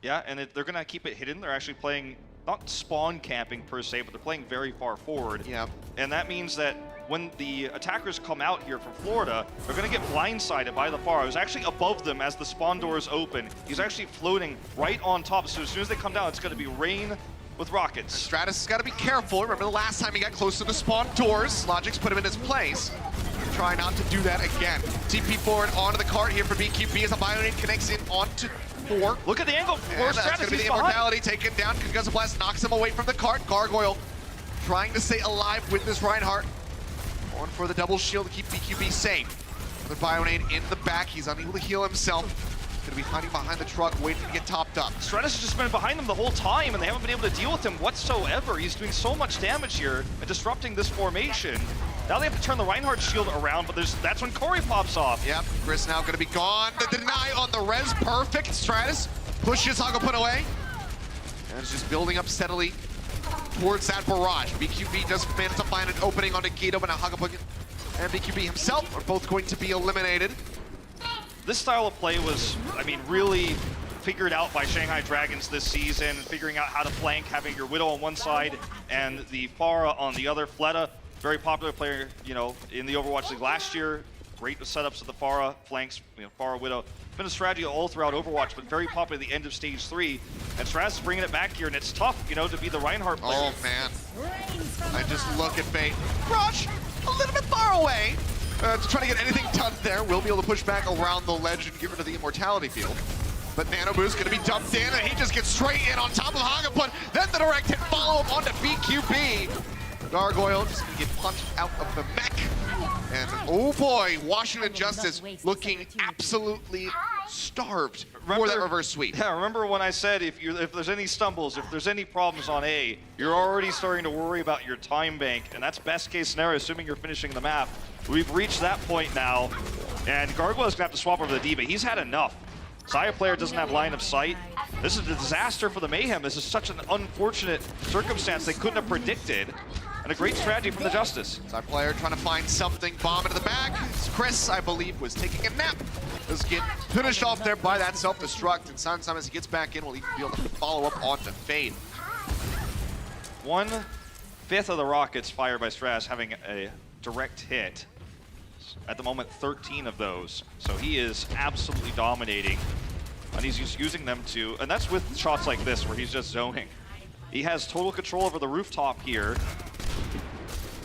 Yeah, and they're going to keep it hidden. They're actually playing, not spawn camping per se, but they're playing very far forward. Yeah. And that means that when the attackers come out here from Florida, they're going to get blindsided by the Pharah, who's actually above them as the spawn doors open. He's actually floating right on top, so as soon as they come down, it's going to be rain with rockets. Stratus has got to be careful. Remember the last time he got close to the spawn doors, Logic's put him in his place. Try not to do that again. TP forward onto the cart here for BQB as a Bionade connects in onto 4. Look at the angle. And that's going to be the immortality taken down because Guzzle Blast knocks him away from the cart. Gargoyle trying to stay alive with this Reinhardt. Going for the double shield to keep BQB safe. The Bionade in the back. He's unable to heal himself. Going to be hiding behind the truck, waiting to get topped up. Stratus has just been behind them the whole time, and they haven't been able to deal with him whatsoever. He's doing so much damage here and disrupting this formation. Now they have to turn the Reinhardt shield around, but that's when Corey pops off. Yep, Chris now going to be gone. The deny on the res, perfect. Stratus pushes Hawelka away. And it's just building up steadily towards that barrage. BQB does manage to find an opening onto Guido, but now Hawelka and BQB himself are both going to be eliminated. This style of play was, I mean, really figured out by Shanghai Dragons this season, figuring out how to flank, having your Widow on one side and the Pharah on the other. Fleta, very popular player, you know, in the Overwatch League last year. Great setups of the Pharah flanks, you know, Pharah Widow. Been a strategy all throughout Overwatch, but very popular at the end of stage 3. And Stratus is bringing it back here, and it's tough, you know, to be the Reinhardt player. Oh man, I just look at Fate. Rush a little bit far away. To try to get anything done there. We'll be able to push back around the ledge and get rid of the immortality field. But Nano Boo's going to be dumped in, and he just gets straight in on top of Hawelka. Then the direct hit follow-up onto BQB. Gargoyle just going to get punched out of the mech. And oh boy, Washington Justice looking absolutely starved for that reverse sweep. Yeah, remember when I said if there's any stumbles, if there's any problems on A, you're already starting to worry about your time bank, and that's best case scenario, assuming you're finishing the map. We've reached that point now, and Gargoyle's gonna have to swap over the D.Va. He's had enough. Saya player doesn't have line of sight. This is a disaster for the Mayhem. This is such an unfortunate circumstance they couldn't have predicted. And a great strategy from the Justice. Our player trying to find something, bomb into the back. Chris, I believe, was taking a nap. Let's get finished off there by that self-destruct. And sometime as he gets back in, we'll even be able to follow up onto Fade. 1/5 of the rockets fired by Stratus having a direct hit. At the moment, 13 of those. So he is absolutely dominating. And he's just using them to, and that's with shots like this where he's just zoning. He has total control over the rooftop here.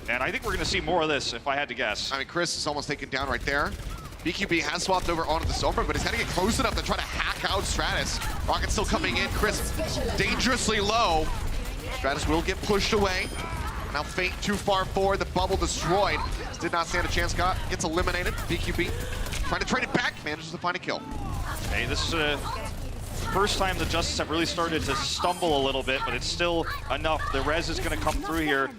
And I think we're going to see more of this, if I had to guess. I mean, Chris is almost taken down right there. BQB has swapped over onto the Sombra, but he's had to get close enough to try to hack out Stratus. Rocket still coming in. Chris dangerously low. Stratus will get pushed away. Now Fate too far forward. The bubble destroyed. Did not stand a chance. Gets eliminated. BQB trying to trade it back. Manages to find a kill. Hey, this is the first time the Justice have really started to stumble a little bit, but it's still enough. The res is going to come through here.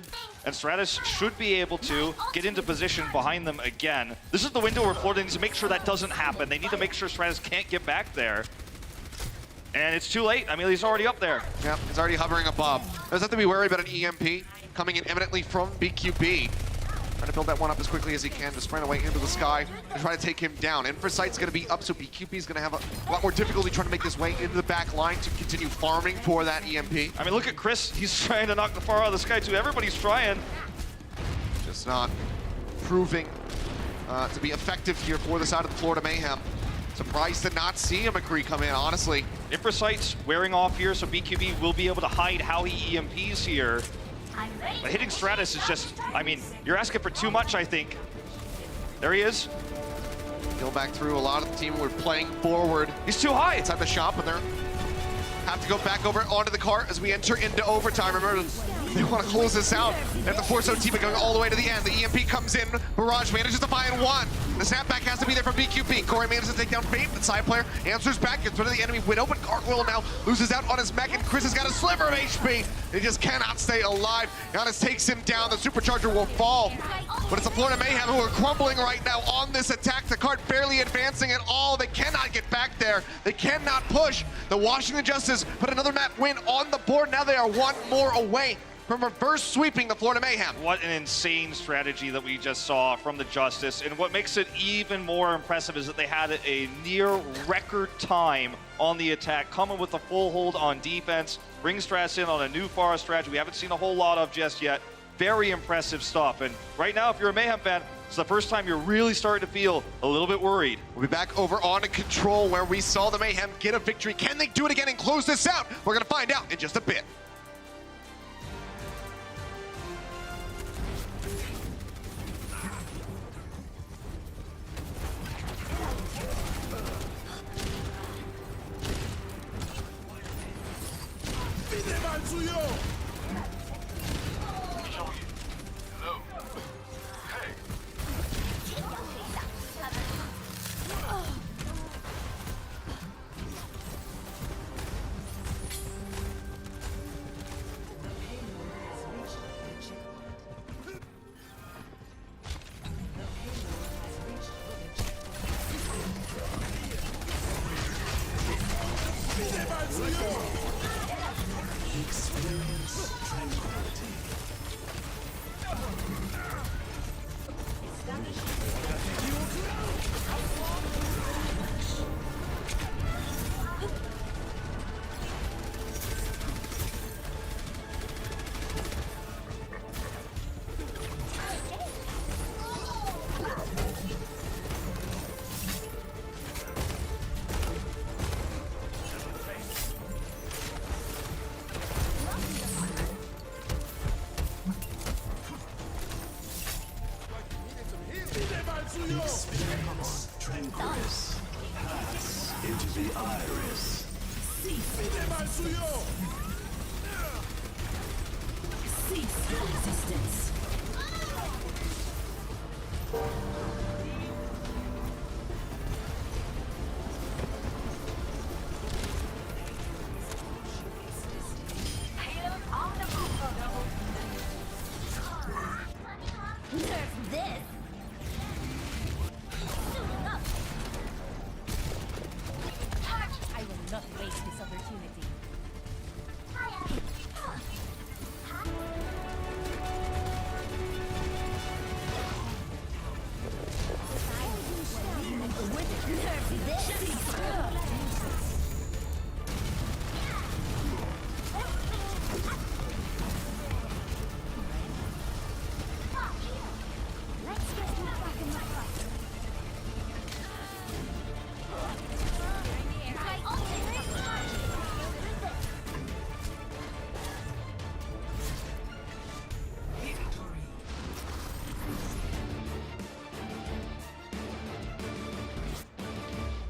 And Stratus should be able to get into position behind them again. This is the window where Florida needs to make sure that doesn't happen. They need to make sure Stratus can't get back there. And it's too late. I mean, he's already up there. Yeah, he's already hovering above. Doesn't have to be worried about an EMP coming in imminently from BQB. Trying to build that one up as quickly as he can, just find a way into the sky and try to take him down. Infrasight's going to be up, so BQB is going to have a lot more difficulty trying to make his way into the back line to continue farming for that EMP. I mean, look at Chris. He's trying to knock the Pharah out of the sky, too. Everybody's trying. Just not proving to be effective here for the side of the Florida Mayhem. Surprised to not see a McCree come in, honestly. Infrasight's wearing off here, so BQB will be able to hide how he EMPs here. But hitting Stratus is just, I mean, you're asking for too much, I think. There he is. Go back through. A lot of the team were playing forward. He's too high. Inside the shop, and they're have to go back over onto the cart as we enter into overtime. Remember, they want to close this out. They have to force OT going all the way to the end. The EMP comes in. Barrage manages to find one. The snapback has to be there from BQB. Corey manages to take down Fate. The side player answers back, gets rid of the enemy Widow, but Gargoyle now loses out on his mech, and Chris has got a sliver of HP. He just cannot stay alive. Giannis takes him down. The supercharger will fall. But it's the Florida Mayhem who are crumbling right now on this attack. The cart barely advancing at all. They cannot get back there. They cannot push. The Washington Justice put another map win on the board. Now they are one more away from reverse sweeping the Florida Mayhem. What an insane strategy that we just saw from the Justice. And what makes it even more impressive is that they had a near record time on the attack, coming with a full hold on defense, bring Stratus in on a new forest strategy we haven't seen a whole lot of just yet. Very impressive stuff. And right now, if you're a Mayhem fan, it's the first time you're really starting to feel a little bit worried. We'll be back over on Control where we saw the Mayhem get a victory. Can they do it again and close this out? We're gonna find out in just a bit. Experience tranquilus. Pass into the iris. Cease resistance. Nerf this. I will not waste this opportunity. Nerf this. Let's get you back in the fight.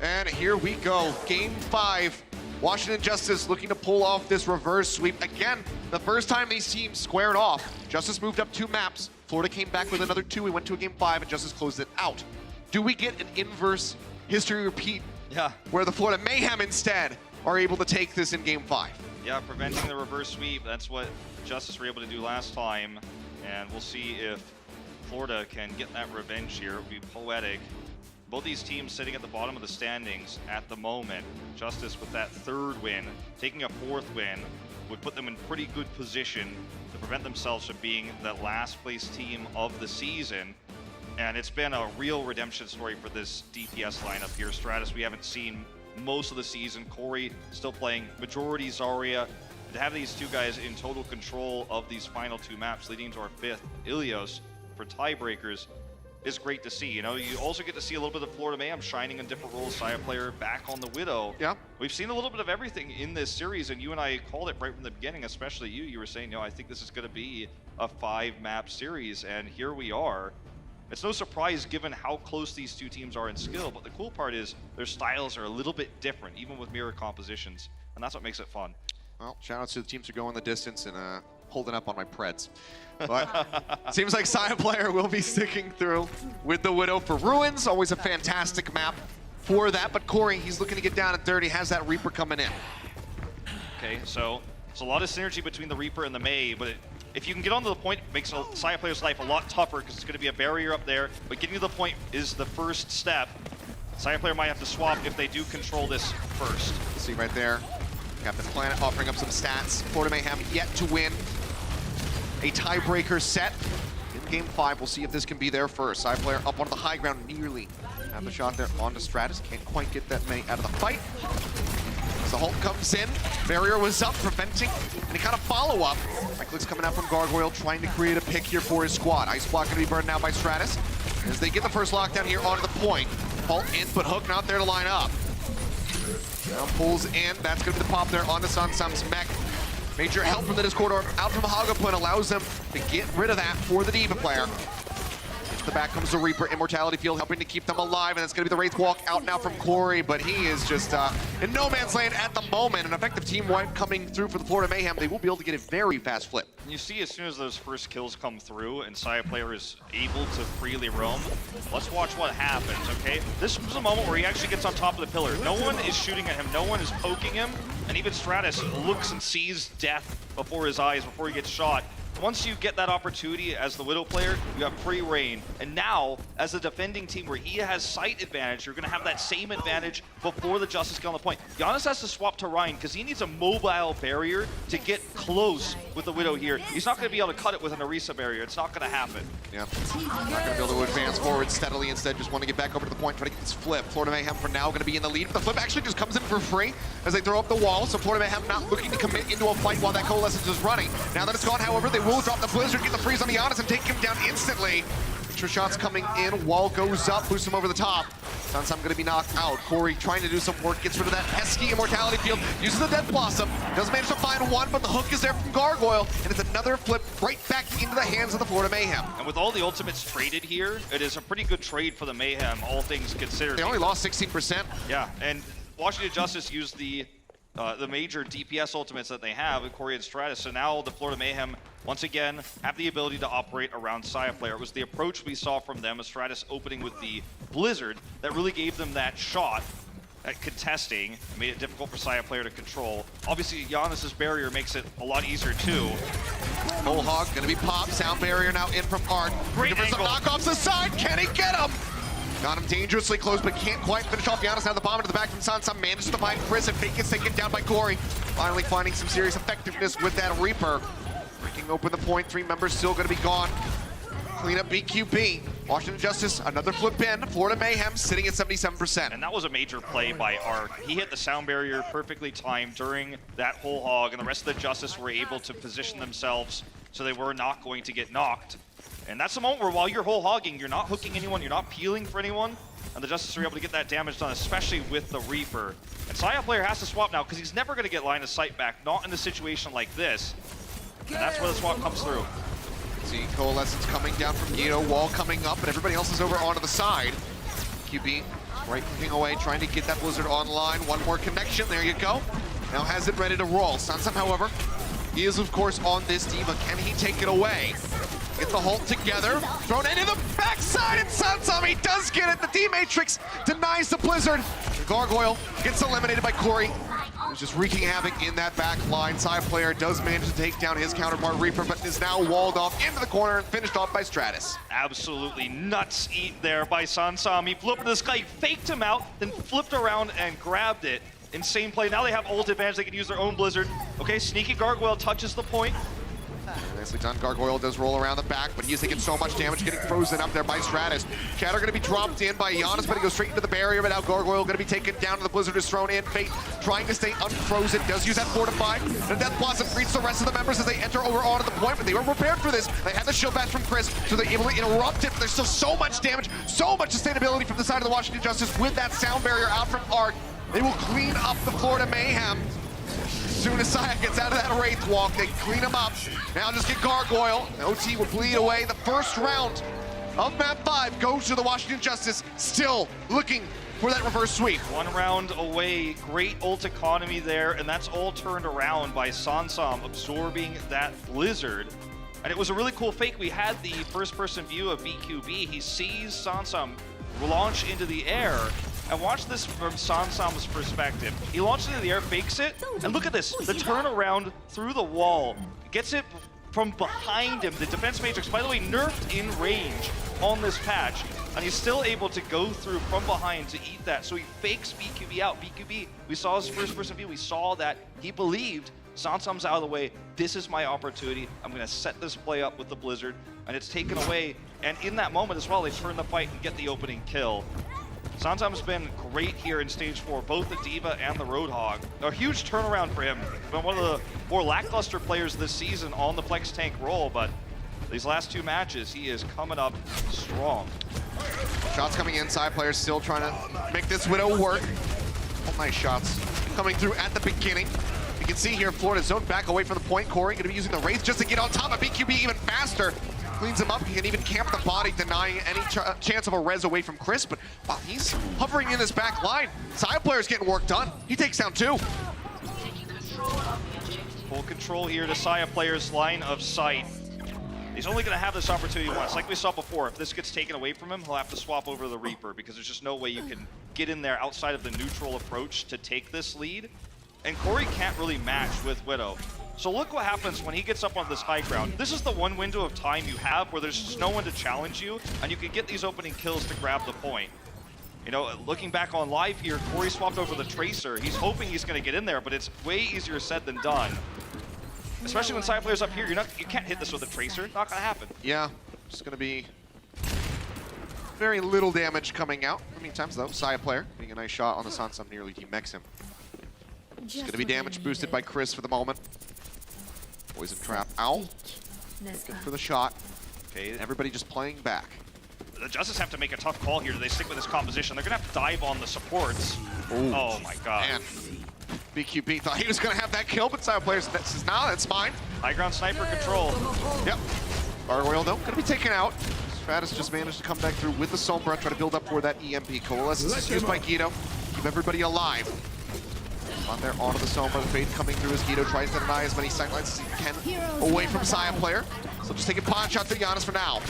And here we go, Game 5. Washington Justice looking to pull off this reverse sweep. Again, the first time these teams squared off, Justice moved up 2 maps. Florida came back with another 2. We went to a Game 5 and Justice closed it out. Do we get an inverse history repeat? Yeah. Where the Florida Mayhem instead are able to take this in Game 5? Yeah, preventing the reverse sweep. That's what Justice were able to do last time. And we'll see if Florida can get that revenge here. It would be poetic. Both these teams sitting at the bottom of the standings at the moment. Justice with that 3rd win, taking a 4th win, would put them in pretty good position to prevent themselves from being the last place team of the season. And it's been a real redemption story for this DPS lineup here. Stratus, we haven't seen most of the season. Corey still playing majority Zarya. To have these 2 guys in total control of these final 2 maps leading to our 5th, Ilios, for tiebreakers, is great to see. You know, you also get to see a little bit of Florida Mayhem shining in different roles. Saya player back on the Widow. Yeah. We've seen a little bit of everything in this series, and you and I called it right from the beginning, especially you. You were saying, I think this is going to be a 5-map series, and here we are. It's no surprise given how close these two teams are in skill, but the cool part is their styles are a little bit different, even with mirror compositions, and that's what makes it fun. Well, shout out to the teams who go in the distance and holding up on my Preds. But seems like Saya player will be sticking through with the Widow for Ruins. Always a fantastic map for that, but Corey, he's looking to get down and dirty, has that Reaper coming in. Okay, so it's a lot of synergy between the Reaper and the May, but if you can get onto the point, it makes a Saya player's life a lot tougher because it's going to be a barrier up there, but getting to the point is the first step. Saya player might have to swap if they do control this first. See right there, Captain Planet offering up some stats. Florida Mayhem yet to win a tiebreaker set in Game 5. We'll see if this can be their first. Saya player up onto the high ground, nearly have the shot there onto Stratus. Can't quite get that May out of the fight. As the Hulk comes in, barrier was up, preventing any kind of follow-up. Right-click's coming out from Gargoyle, trying to create a pick here for his squad. Ice Block gonna be burned now by Stratus as they get the first lockdown here onto the point. Hulk in, but Hook not there to line up. Now pulls in, that's gonna be the pop there onto Sansam's mech. Major help from the Discord orb out from Hawelka allows them to get rid of that for the D.Va player. The back comes the Reaper, Immortality Field helping to keep them alive, and it's going to be the Wraith Walk out now from Corey, but he is just in no man's land at the moment. An effective team wipe coming through for the Florida Mayhem. They will be able to get a very fast flip. You see as soon as those first kills come through and Saya player is able to freely roam, let's watch what happens, okay? This was a moment where he actually gets on top of the pillar. No one is shooting at him, no one is poking him, and even Stratus looks and sees death before his eyes before he gets shot. Once you get that opportunity as the Widow player, you have free reign. And now, as a defending team where he has sight advantage, you're gonna have that same advantage before the Justice get on the point. Giannis has to swap to Ryan because he needs a mobile barrier to get close with the Widow here. He's not gonna be able to cut it with an Orisa barrier. It's not gonna happen. Yeah, not gonna be able to advance forward steadily. Instead, just want to get back over to the point, try to get this flip. Florida Mayhem for now gonna be in the lead. The flip actually just comes in for free as they throw up the wall. So Florida Mayhem not looking to commit into a fight while that Coalescence is running. Now that it's gone, however, they will drop the Blizzard, get the freeze on Giannis and take him down instantly. Extra shots coming in, wall goes up, boosts him over the top. Sansam gonna be knocked out. Corey trying to do some work, gets rid of that pesky Immortality Field, uses the Death Blossom, does manage to find one, but the hook is there from Gargoyle, and it's another flip right back into the hands of the Florida Mayhem. And with all the ultimates traded here, it is a pretty good trade for the Mayhem, all things considered. They only lost 16%. Yeah, and Washington Justice used the major DPS ultimates that they have with Corey and Stratus, so now the Florida Mayhem once again have the ability to operate around Saya player. It was the approach we saw from them as Stratus opening with the Blizzard that really gave them that shot at contesting, made it difficult for Saya player to control. Obviously, Giannis's barrier makes it a lot easier too. Bullhog gonna be popped, sound barrier now in from Art. Great angle. Some knockoffs aside, can he get him? Got him dangerously close, but can't quite finish off Giannis. Now the bomb into the back from Sansam, manages to find Chris, and Fake gets taken down by Corey. Finally finding some serious effectiveness with that Reaper. Breaking open the point, 3 members still gonna be gone. Clean up BQB. Washington Justice, another flip in. Florida Mayhem sitting at 77%. And that was a major play by Ark. He hit the sound barrier perfectly timed during that whole hog, and the rest of the Justice were able to position themselves so they were not going to get knocked. And that's the moment where while you're whole hogging, you're not hooking anyone, you're not peeling for anyone, and the Justice are able to get that damage done, especially with the Reaper. And Saya player has to swap now because he's never going to get line of sight back, not in a situation like this. And that's where the swap comes through. See Coalescence coming down from Guido, wall coming up, and everybody else is over onto the side. QB right clicking away, trying to get that Blizzard online. One more connection, there you go. Now has it ready to roll. Sansam, however, he is of course on this D.Va. Can he take it away? Get the Hulk together, thrown into the backside, and Sansam, he does get it. The D-Matrix denies the Blizzard. The Gargoyle gets eliminated by Corey. He's just wreaking havoc in that back line. Side player does manage to take down his counterpart Reaper, but is now walled off into the corner and finished off by Stratus. Absolutely nuts eat there by Sansam. He flipped this guy, faked him out, then flipped around and grabbed it. Insane play. Now they have ult advantage. They can use their own Blizzard. Okay, sneaky Gargoyle touches the point. Nicely done. Gargoyle does roll around the back, but he is taking so much damage, getting frozen up there by Stratus. Shatter gonna be dropped in by Giannis, but he goes straight into the barrier, but now Gargoyle gonna be taken down to the Blizzard is thrown in. Fate trying to stay unfrozen, does use that Fortify. The Death Blossom greets the rest of the members as they enter over onto the point, but they were prepared for this. They had the shield bash from Chris, so they're able to interrupt it, but there's still so much damage, so much sustainability from the side of the Washington Justice with that sound barrier out from Arc. They will clean up the Florida Mayhem. As soon as Saya gets out of that Wraith walk, they clean him up. Now just get Gargoyle. OT will bleed away. The first round of map 5 goes to the Washington Justice, still looking for that reverse sweep. 1 round away, great ult economy there, and that's all turned around by Sansam absorbing that Blizzard. And it was a really cool fake. We had the first-person view of BQB. He sees Sansam launch into the air. And watch this from Sansam's perspective. He launches into the air, fakes it, and look at this. The turnaround through the wall. Gets it from behind him. The defense matrix, by the way, nerfed in range on this patch. And he's still able to go through from behind to eat that. So he fakes BQB out. BQB, we saw his first-person view. We saw that he believed Sansam's out of the way. This is my opportunity. I'm going to set this play up with the Blizzard. And it's taken away. And in that moment as well, they turn the fight and get the opening kill. Sansam's been great here in Stage 4, both the D.Va and the Roadhog. A huge turnaround for him. Been one of the more lackluster players this season on the Flex Tank role, but these last 2 matches, he is coming up strong. Shots coming in, side players still trying to make this Widow work. Oh, nice shots coming through at the beginning. You can see here, Florida zone back away from the point. Corey gonna be using the Wraith just to get on top of BQB even faster. Cleans him up, he can even camp the body, denying any chance of a res away from Chris, but wow, he's hovering in this back line. Side player's getting work done. He takes down 2. Full control here to Saya player's line of sight. He's only going to have this opportunity once. Like we saw before, if this gets taken away from him, he'll have to swap over to the Reaper because there's just no way you can get in there outside of the neutral approach to take this lead. And Corey can't really match with Widow. So look what happens when he gets up on this high ground. This is the one window of time you have where there's just no one to challenge you, and you can get these opening kills to grab the point. You know, looking back on live here, Corey swapped over the Tracer. He's hoping he's going to get in there, but it's way easier said than done. Especially when side players up here, you can't hit this with a Tracer. Not going to happen. Yeah, it's going to be very little damage coming out. In the meantime, though, side player getting a nice shot on the Sansam, nearly demechs him. It's going to be damage boosted by Chris for the moment. Poison trap out. Looking for the shot. Okay, everybody just playing back. The Justice have to make a tough call here. Do they stick with this composition? They're going to have to dive on the supports. Ooh. Oh my god. Man. BQB thought he was going to have that kill, but side players says, nah, that's mine. High ground sniper control. Yep. Gargoyle, though, going to be taken out. Stratus just managed to come back through with the Sombra, try to build up for that EMP. Coalescence is used by Guido. Keep everybody alive. On there, onto the Sombra. The Fate coming through as Guido tries to deny as many sightlines as he can away from Saya player. So just taking pawn shots at Giannis for now.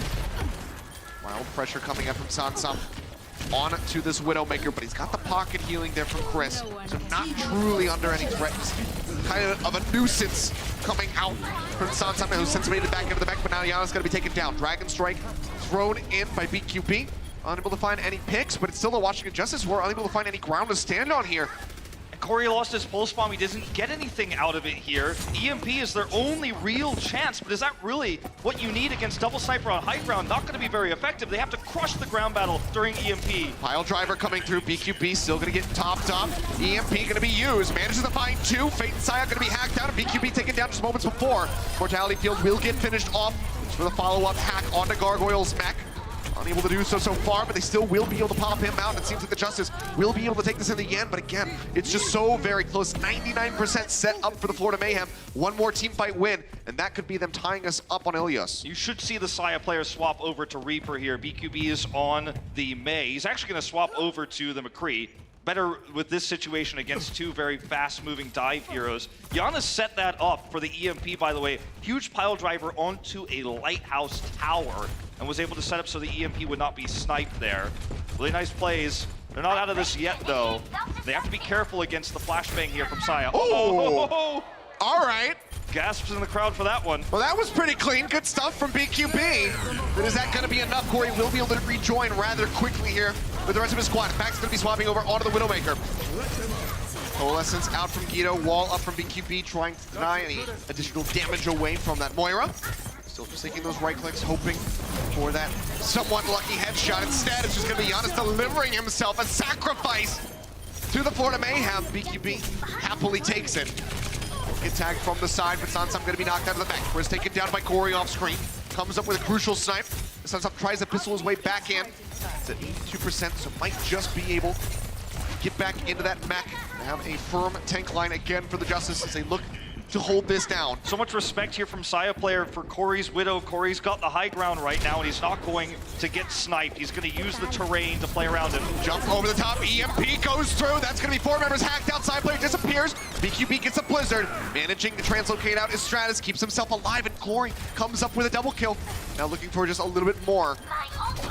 Wild pressure coming up from Sansam on to this Widowmaker, but he's got the pocket healing there from Chris. So not truly under any threat. Kind of a nuisance coming out from Sansam, who's since made it back into the mech, but now Giannis going to be taken down. Dragon Strike thrown in by BQB. Unable to find any picks, but it's still the Washington Justice who are unable to find any ground to stand on here. Corey lost his pulse bomb. He doesn't get anything out of it here. EMP is their only real chance, but is that really what you need against double sniper on high ground? Not going to be very effective. They have to crush the ground battle during EMP. Pile driver coming through. BQB still going to get topped up. EMP going to be used. Manages to find 2. Fate and Saya going to be hacked out, and BQB taken down just moments before. Mortality Field will get finished off for the follow-up hack onto Gargoyle's mech. Unable to do so far, but they still will be able to pop him out. It seems like the Justice will be able to take this in the end, but again, it's just so very close. 99% set up for the Florida Mayhem. One more team fight win, and that could be them tying us up on Ilios. You should see the Saya player swap over to Reaper here. BQB is on the May. He's actually going to swap over to the McCree. Better with this situation against 2 very fast-moving dive heroes. Giannis set that up for the EMP, by the way. Huge pile driver onto a lighthouse tower and was able to set up so the EMP would not be sniped there. Really nice plays. They're not out of this yet, though. They have to be careful against the flashbang here from Saya. Oh! All right. Gasps in the crowd for that one. Well, that was pretty clean. Good stuff from BQB. But is that going to be enough? Corey will be able to rejoin rather quickly here with the rest of his squad. Pack's going to be swapping over onto the Widowmaker. Coalescence out from Guido, wall up from BQB, trying to deny any additional damage away from that Moira. Still just taking those right clicks, hoping for that somewhat lucky headshot. Instead, it's just gonna be Giannis delivering himself a sacrifice to the Florida Mayhem. BQB happily takes it. Get tagged from the side, but Sansam gonna be knocked out of the back. Where's taken down by Corey off screen. Comes up with a crucial snipe. Sansam tries to pistol his way back in. It's at 82%, so might just be able to get back into that mech and have a firm tank line again for the Justice as they look to hold this down. So much respect here from Saya player for Corey's Widow. Corey's got the high ground right now, and he's not going to get sniped. He's going to use the terrain to play around him. Jump over the top, EMP goes through. That's going to be 4 members hacked out. Side player disappears. BQB gets a blizzard. Managing to translocate out is Stratus, keeps himself alive, and Corey comes up with a double kill. Now looking for just a little bit more.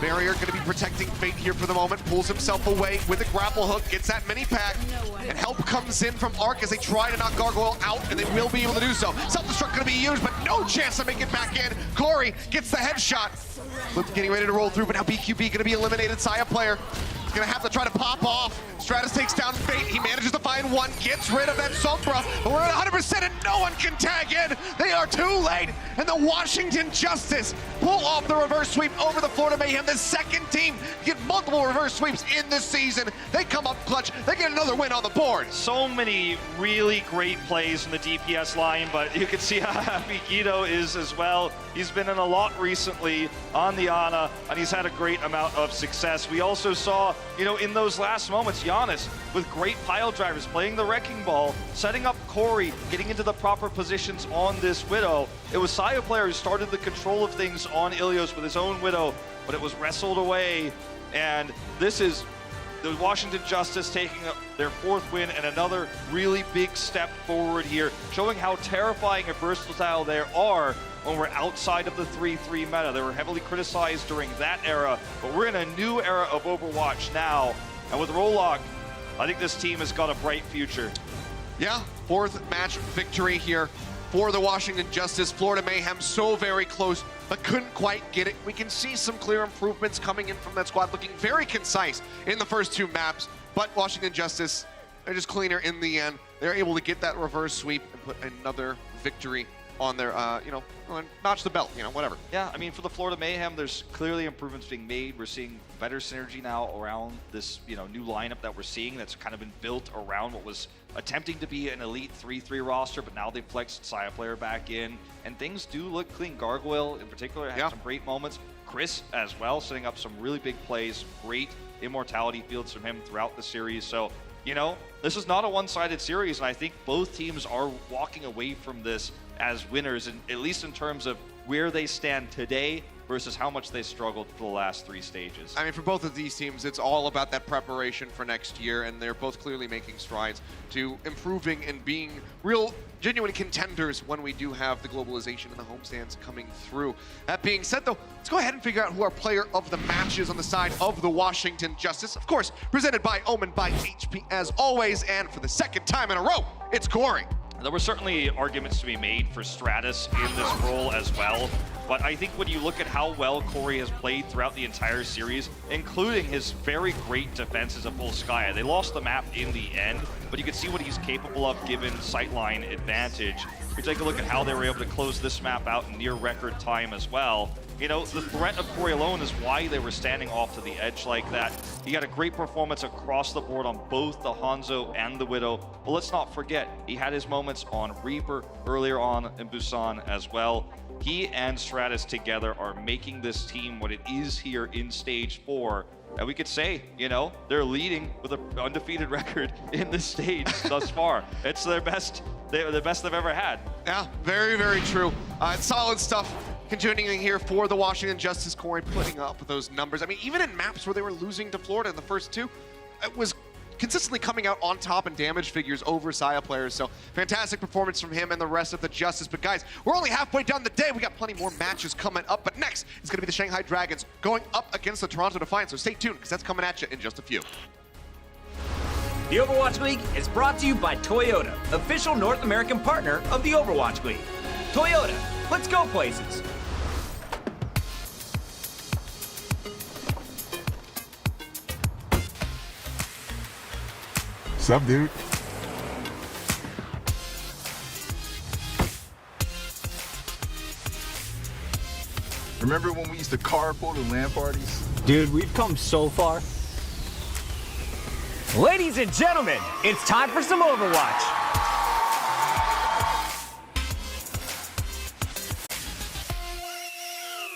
Barrier going to be protecting Fate here for the moment. Pulls himself away with a grapple hook, gets that mini pack, and help comes in from Arc as they try to knock Gargoyle out, and they will be able to do so. Self-destruct going to be used, but no chance to make it back in. Corey gets the headshot. Flip getting ready to roll through, but now BQB going to be eliminated. Saya player is going to have to try to pop off. Stratus takes down Fate. He manages to find one, gets rid of that Sombra, but we're at 100% and no one can tag in. They are too late, and the Washington Justice pull off the reverse sweep over the Florida Mayhem. The second team get multiple reverse sweeps in this season. They come up clutch. They get another win on the board. So many really great plays from the DPS line, but you can see how happy Guido is as well. He's been in a lot recently on the Ana, and he's had a great amount of success. We also saw, in those last moments, Giannis with great pile drivers, playing the wrecking ball, setting up Corey, getting into the proper positions on this Widow. It was Saya player who started the control of things on Ilios with his own Widow, but it was wrestled away. And this is the Washington Justice taking their 4th win and another really big step forward here, showing how terrifying and versatile they are when we're outside of the 3-3 meta. They were heavily criticized during that era, but we're in a new era of Overwatch now. And with Rollock, I think this team has got a bright future. Yeah, 4th match victory here for the Washington Justice. Florida Mayhem so very close, but couldn't quite get it. We can see some clear improvements coming in from that squad, looking very concise in the first 2 maps, but Washington Justice, they're just cleaner in the end. They're able to get that reverse sweep and put another victory on their, notch the belt, whatever. Yeah, I mean, for the Florida Mayhem, there's clearly improvements being made. We're seeing better synergy now around this, new lineup that we're seeing that's kind of been built around what was attempting to be an elite 3-3 roster, but now they've flexed Saya player back in, and things do look clean. Gargoyle, in particular, had some great moments. Chris, as well, setting up some really big plays. Great immortality fields from him throughout the series. So, this is not a one-sided series, and I think both teams are walking away from this as winners, and at least in terms of where they stand today versus how much they struggled for the last 3 stages. I mean, for both of these teams, it's all about that preparation for next year, and they're both clearly making strides to improving and being real, genuine contenders when we do have the globalization and the homestands coming through. That being said, though, let's go ahead and figure out who our player of the match is on the side of the Washington Justice. Of course, presented by Omen by HP as always, and for the 2nd time in a row, it's Corey. There were certainly arguments to be made for Stratus in this role as well, but I think when you look at how well Corey has played throughout the entire series, including his very great defenses of Volskaya, they lost the map in the end, but you can see what he's capable of given sightline advantage. If you take a look at how they were able to close this map out in near record time as well, the threat of Corey alone is why they were standing off to the edge like that. He got a great performance across the board on both the Hanzo and the Widow. But let's not forget, he had his moments on Reaper earlier on in Busan as well. He and Stratus together are making this team what it is here in Stage 4. And we could say, they're leading with an undefeated record in this stage thus far. It's their best, the best they've ever had. Yeah, very, very true. Solid stuff. Continuing here for the Washington Justice. Corey putting up those numbers. I mean, even in maps where they were losing to Florida in the first 2, it was consistently coming out on top in damage figures over Saya players. So fantastic performance from him and the rest of the Justice. But guys, we're only halfway down the day. We got plenty more matches coming up. But next, it's going to be the Shanghai Dragons going up against the Toronto Defiance. So stay tuned, because that's coming at you in just a few. The Overwatch League is brought to you by Toyota, official North American partner of the Overwatch League. Toyota, let's go places. What's up, dude? Remember when we used to carpool to LAN parties? Dude, we've come so far. Ladies and gentlemen, it's time for some Overwatch.